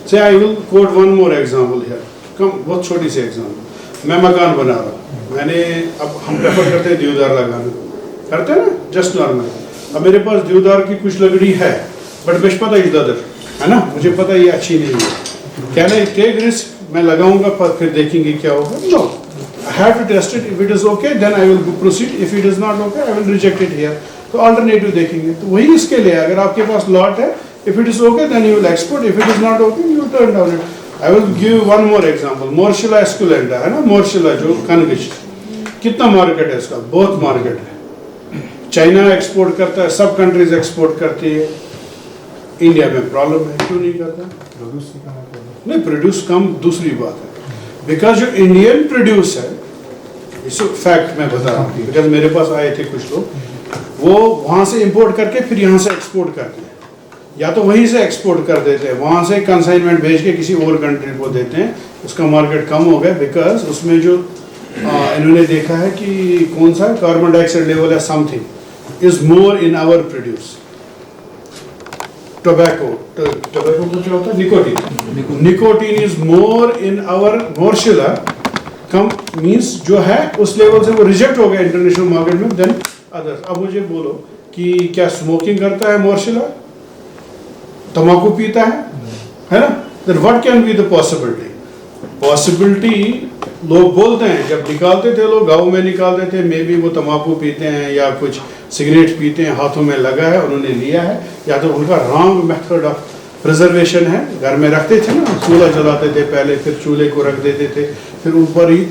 Speaker 2: Say I will quote one more example here, कम बहुत छोटी सी एग्जांपल। मैं मकान बना रहा हूँ, मैंने, अब हम प्रेफर करते हैं देवदार लगाना, करते हैं ना, जस्ट नॉर्मल। अब मेरे पास देवदार की कुछ लकड़ी है, बट मुझे पता इधर, है ना, मुझे पता ये अच्छी नहीं है। Can I take risk? मैं लगाऊंगा फिर देखेंगे क्या होगा? No, I have to test it. If it is okay then I will proceed, if it is not okay I will reject it here. तो अल्टरनेटिव देखेंगे। तो वही इसके लिए, अगर आपके पास लॉट है, if it is okay then you will export, if it is not okay you turn down it. I will give one more example, मोर्शिला esculenta, है ना, मोर्शिला जो कनगिश, कितना मार्केट है इसका? बहुत मार्केट है। चाइना एक्सपोर्ट करता है, सब कंट्रीज एक्सपोर्ट करती है। इंडिया में प्रॉब्लम है, क्यों नहीं करता? नहीं, प्रोड्यूस कम दूसरी बात है, बिकॉज जो इंडियन प्रोड्यूस है, इस फैक्ट मैं बता रहा हूँ, बिकॉज मेरे पास आए थे कुछ लोग, वो वहाँ से इंपोर्ट करके फिर यहाँ से एक्सपोर्ट करते हैं, या तो वहीं से एक्सपोर्ट कर देते हैं, वहाँ से कंसाइनमेंट भेज के किसी और कंट्री को देते हैं, उसका मार्केट कम हो गया, बिकॉज उसमें जो इन्होंने देखा है कि कौन सा कार्बन डाइऑक्साइड लेवल है, something is more in our produce. Tobacco को क्या होता है? Nicotine. Nicotine is more in our morchella, कम मींस जो है उस लेवल से वो रिजेक्ट हो गया इंटरनेशनल मार्केट में देन अदर्स। अब मुझे बोलो कि क्या स्मोकिंग करता है मोर्शिला? तंबाकू पीता है ना? Then what can be the possibility? Possibility लोग बोलते हैं, जब निकालते थे लोग, गाँव में निकालते थे, मे बी वो तंबाकू पीते हैं या कुछ सिगरेट पीते हैं, हाथों में लगा है, उन्होंने लिया है, या तो उनका रॉन्ग मेथड ऑफ प्रिजर्वेशन है। घर में रखते थे ना, चूल्हा जलाते थे पहले, फिर चूल्हे को रख देते थे, फिर ऊपर ही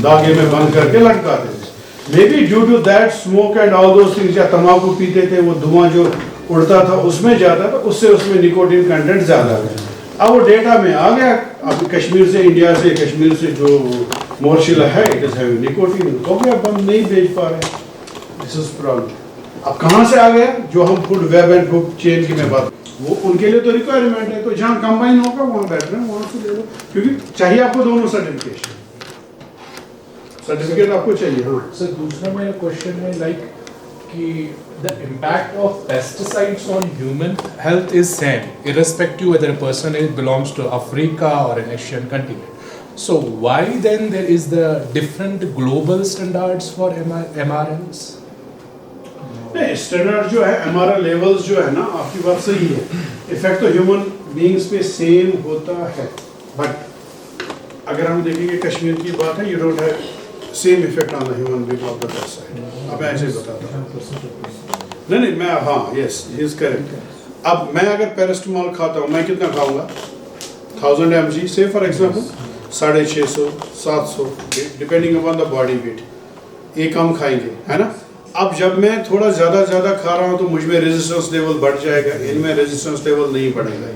Speaker 2: धागे में बंद करके लटकाते थे। Maybe due to that smoke and all those things, या तंबाकू पीते थे, वो धुआं जो उड़ता था उसमें ज़्यादा था, उससे उसमें निकोटीन कंटेंट ज़्यादा है। अब वो डेटा में आ गया, अब कश्मीर से, इंडिया से, कश्मीर से जो मोर्शिला है इट इज हैविंग निकोटीन, तो भी अब हम नहीं बेच पा रहे, दिस इज प्रॉब्लम। अब कहाँ से आ गया? जो हम food web and food chain की मैं बात, वो उनके लिए तो रिक्वायरमेंट है, तो जहाँ कंबाइन होगा वहाँ बेटर है, वहाँ से ले लो, क्योंकि चाहिए आपको दोनों सर्टिफिकेट आपको चाहिए। हाँ
Speaker 4: सर, दूसरा मेरा क्वेश्चन है, लाइक कि the impact of pesticides on human health is same, irrespective whether a person belongs to Africa or an Asian continent. So why then there is the different global standards for MRLs?
Speaker 2: नहीं, standard जो है हमारा levels जो है ना, आपकी बात सही है, इफेक्ट तो ह्यूमन बीइंग्स पे सेम होता है, बट अगर हम देखेंगे कश्मीर की बात है, you don't have same effect on the human being of the pesticide. अब मैं ऐसे बताता हूँ, नहीं मैं, हाँ यस ही इज करेक्ट। अब मैं अगर पैरास्टामोल खाता हूँ, मैं कितना खाऊंगा, 1000 mg से for example 650 700 depending upon the body weight, ये कम खाएंगे है ना। अब जब मैं थोड़ा ज़्यादा खा रहा हूँ तो मुझ में रेजिस्टेंस लेवल बढ़ जाएगा, इनमें रेजिस्टेंस लेवल नहीं बढ़ेगा,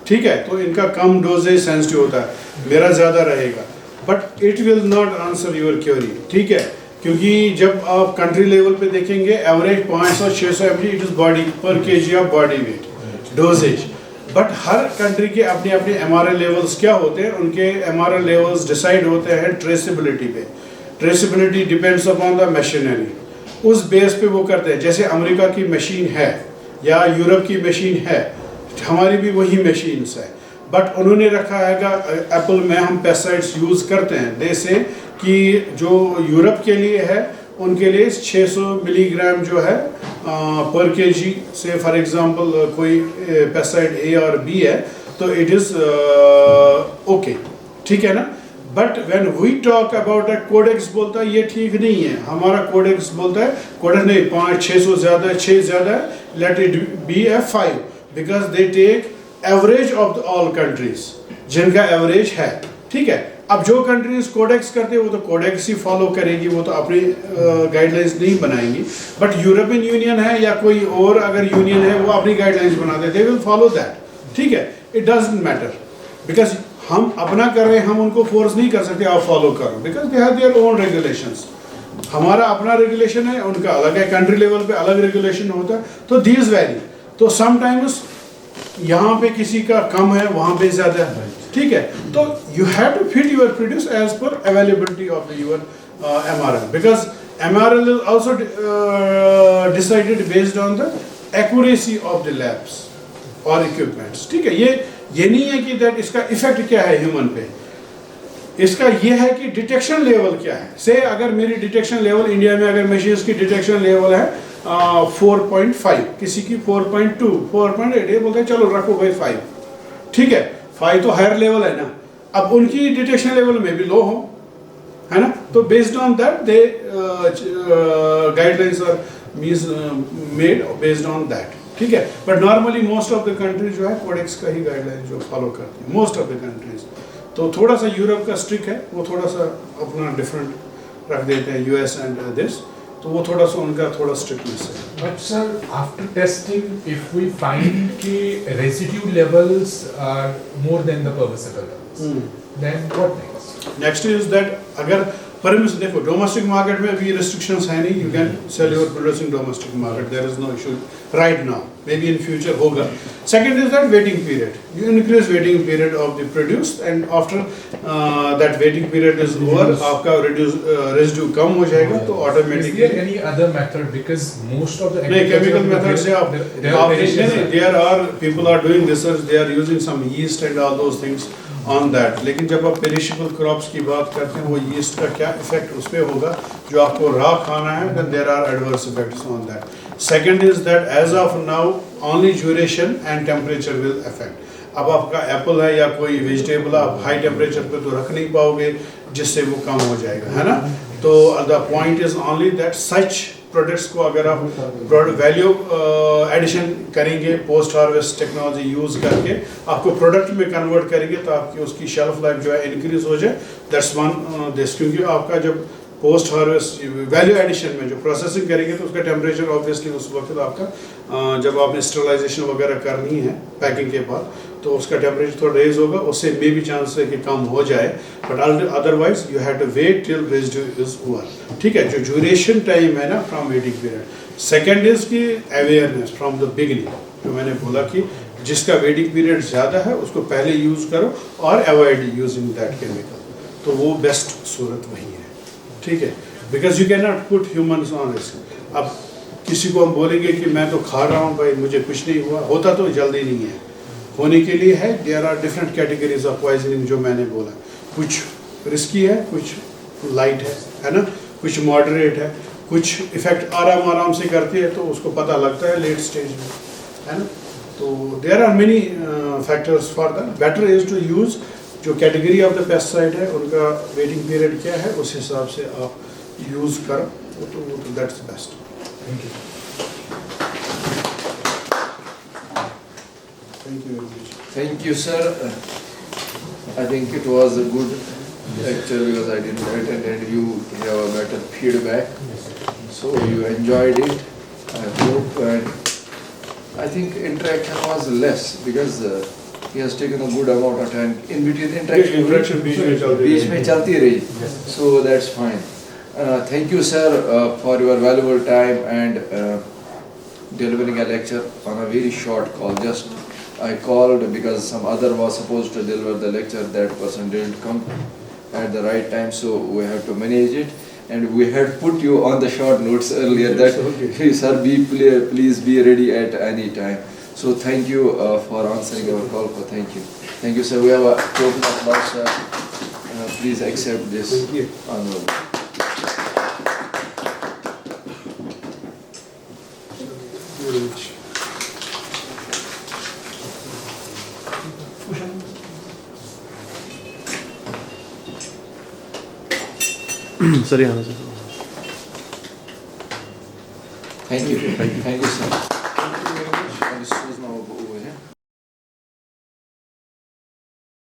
Speaker 2: ठीक है। तो इनका कम डोजेज सेंसिटिव होता है, मेरा ज़्यादा रहेगा, but it will not answer your query, ठीक है। क्योंकि जब आप कंट्री लेवल पे देखेंगे average 500-600 mg it is body per kg of body weight doses, but हर कंट्री के अपने अपने MRL लेवल्स क्या होते हैं, उनके MRL लेवल्स डिसाइड होते हैं ट्रेसिबिलिटी पे। Traceability depends upon the machinery, उस बेस पे वो करते हैं। जैसे अमेरिका की मशीन है या यूरोप की मशीन है, हमारी भी वही मशीन्स है, बट उन्होंने रखा है एप्पल में हम पेस्टिसाइड्स यूज़ करते हैं, जैसे कि जो यूरोप के लिए है उनके लिए 600 मिलीग्राम जो है पर केजी से फॉर एग्जांपल कोई पेस्टिसाइड ए और बी है तो इट इज़ ओके, ठीक है ना। But when we talk about a codex बोलता है ये ठीक नहीं है, हमारा कोडेक्स बोलता है कोडेक्स नहीं 500-600 ज़्यादा है, 6 ज़्यादा है, let it be a 5 because they take average of all countries जिनका एवरेज है, ठीक है। अब जो कंट्रीज कोडेक्स करते हैं वो तो कोडेक्स ही फॉलो करेगी, वो तो अपनी गाइडलाइंस नहीं बनाएंगी। बट यूरोपियन यूनियन है या कोई और अगर यूनियन है वो अपनी गाइडलाइंस बनाते हैं, दे विल फॉलो दैट, ठीक है। इट डजंट मैटर बिकॉज हम अपना कर रहे हैं, हम उनको फोर्स नहीं कर सकते आप फॉलो करो, because they have their own regulations. हमारा अपना रेगुलेशन है, उनका अलग है, कंट्री लेवल पे अलग रेगुलेशन होता है, तो दीज वैरी। तो समटाइम्स यहाँ पे किसी का कम है, वहाँ पे ज़्यादा है, ठीक है। तो you have to fit your produce as per availability of the your MRL, because MRL is also decided based on the accuracy of the labs और इक्विपमेंट्स, ठीक है। ये नहीं है कि दैट इसका इफेक्ट क्या है ह्यूमन पे, इसका ये है कि डिटेक्शन लेवल क्या है। से अगर मेरी डिटेक्शन लेवल इंडिया में अगर मशीन्स की डिटेक्शन लेवल है 4.5, किसी की 4.2, 4.8, ये बोलते हैं चलो रखो भाई 5, ठीक है। 5 तो हायर लेवल है ना, अब उनकी डिटेक्शन लेवल में भी लो हो, है ना। तो based on that they guidelines are made based on that, ठीक है। But normally most of the countries जो है कोडेक्स का ही गाइडलाइन जो फॉलो करती है, मोस्ट ऑफ द कंट्रीज। तो थोड़ा सा यूरोप का स्ट्रिक्ट है, वो थोड़ा सा अपना डिफरेंट रख देते हैं, US एंड दिस, तो वो थोड़ा सा उनका थोड़ा स्ट्रिक्टनेस है।
Speaker 4: But sir, after testing, if we find कि residue levels are more than the permissible levels, then what next?
Speaker 2: Next is that अगर परमिस देखो डोमेस्टिक मार्केट में भी रिस्ट्रिक्शंस है नहीं, you can sell your products in domestic market, there is no issue right now, may be in future होगा। Second is that waiting period, you increase waiting period of the produce and after that waiting period is over, आपका residue कम हो जाएगा तो automatically.
Speaker 4: Is there any other method, because most of the
Speaker 2: नहीं, chemical method से आप there are people are doing research, they are using some yeast and all those things on that. लेकिन जब आप पेरिशेबल क्रॉप्स की बात करते हैं, वो यीस्ट का क्या इफेक्ट उस पर होगा जो आपको रॉ खाना है, then there are adverse effects on that. Second is that as of now only duration and temperature will affect. अब आपका एप्पल है या कोई वेजिटेबल आप हाई टेम्परेचर पे तो रख नहीं पाओगे जिससे वो कम हो जाएगा, है ना। तो the point is only that such products को अगर आप वैल्यू एडिशन करेंगे, पोस्ट हार्वेस्ट टेक्नोलॉजी यूज़ करके आपको प्रोडक्ट में कन्वर्ट करेंगे तो आपकी उसकी शेल्फ लाइफ जो है इंक्रीज हो जाए, दैट्स वन दिस। क्योंकि आपका जब पोस्ट हार्वेस्ट वैल्यू एडिशन में जो प्रोसेसिंग करेंगे तो उसका टेम्परेचर ऑब्वियसली उस वक्त आपका जब आपने स्टरलाइजेशन वगैरह करनी है पैकिंग के बाद तो उसका टेम्परेचर थोड़ा रेज होगा, उससे मे भी चांस है कि कम हो जाए, but otherwise you have to wait till residue is over, ठीक है। जो ड्यूरेशन टाइम है ना from waiting period. Second is key awareness from the beginning, जो मैंने बोला कि जिसका वेटिंग पीरियड ज़्यादा है उसको पहले यूज़ करो और अवॉइड यूजिंग दैट केमिकल, तो वो बेस्ट सूरत वही है, ठीक है। Because you can not put humans on risk. अब किसी को हम बोलेंगे कि मैं तो खा रहा हूँ भाई, मुझे कुछ नहीं हुआ, होता तो जल्दी नहीं है, होने के लिए है। There are different categories of poisoning जो मैंने बोला, कुछ रिस्की है, कुछ लाइट है ना, कुछ मॉडरेट है, कुछ इफेक्ट आराम आराम से करती है तो उसको पता लगता है लेट स्टेज में, है ना। तो there are many factors for that. Better is to use जो कैटेगरी ऑफ द पेस्टिसाइड है, उनका वेटिंग पीरियड क्या है, उस हिसाब से आप यूज़ करो, तो that's best.
Speaker 4: Thank you.
Speaker 2: Thank you very much.
Speaker 1: Thank you, sir. I think it was a good lecture because I didn't attend and you have a better feedback. So you enjoyed it, I hope. And I think interaction was less because he has taken a good amount of time. In between interaction बीच में चलती रही. So that's fine. Thank you, sir, for your valuable time and delivering a lecture on a very short call. Just I called because some other was supposed to deliver the lecture. That person didn't come at the right time, so we have to manage it. And we had put you on the short notes earlier that, hey, sir, please be ready at any time. So thank you for answering our call. Thank you. Thank you, sir. We have a token of applause, sir. Please accept this.
Speaker 2: Thank you.
Speaker 1: Honorable.
Speaker 2: Very much.
Speaker 5: Sir यहाँ से
Speaker 1: Thank you. Thank you, sir.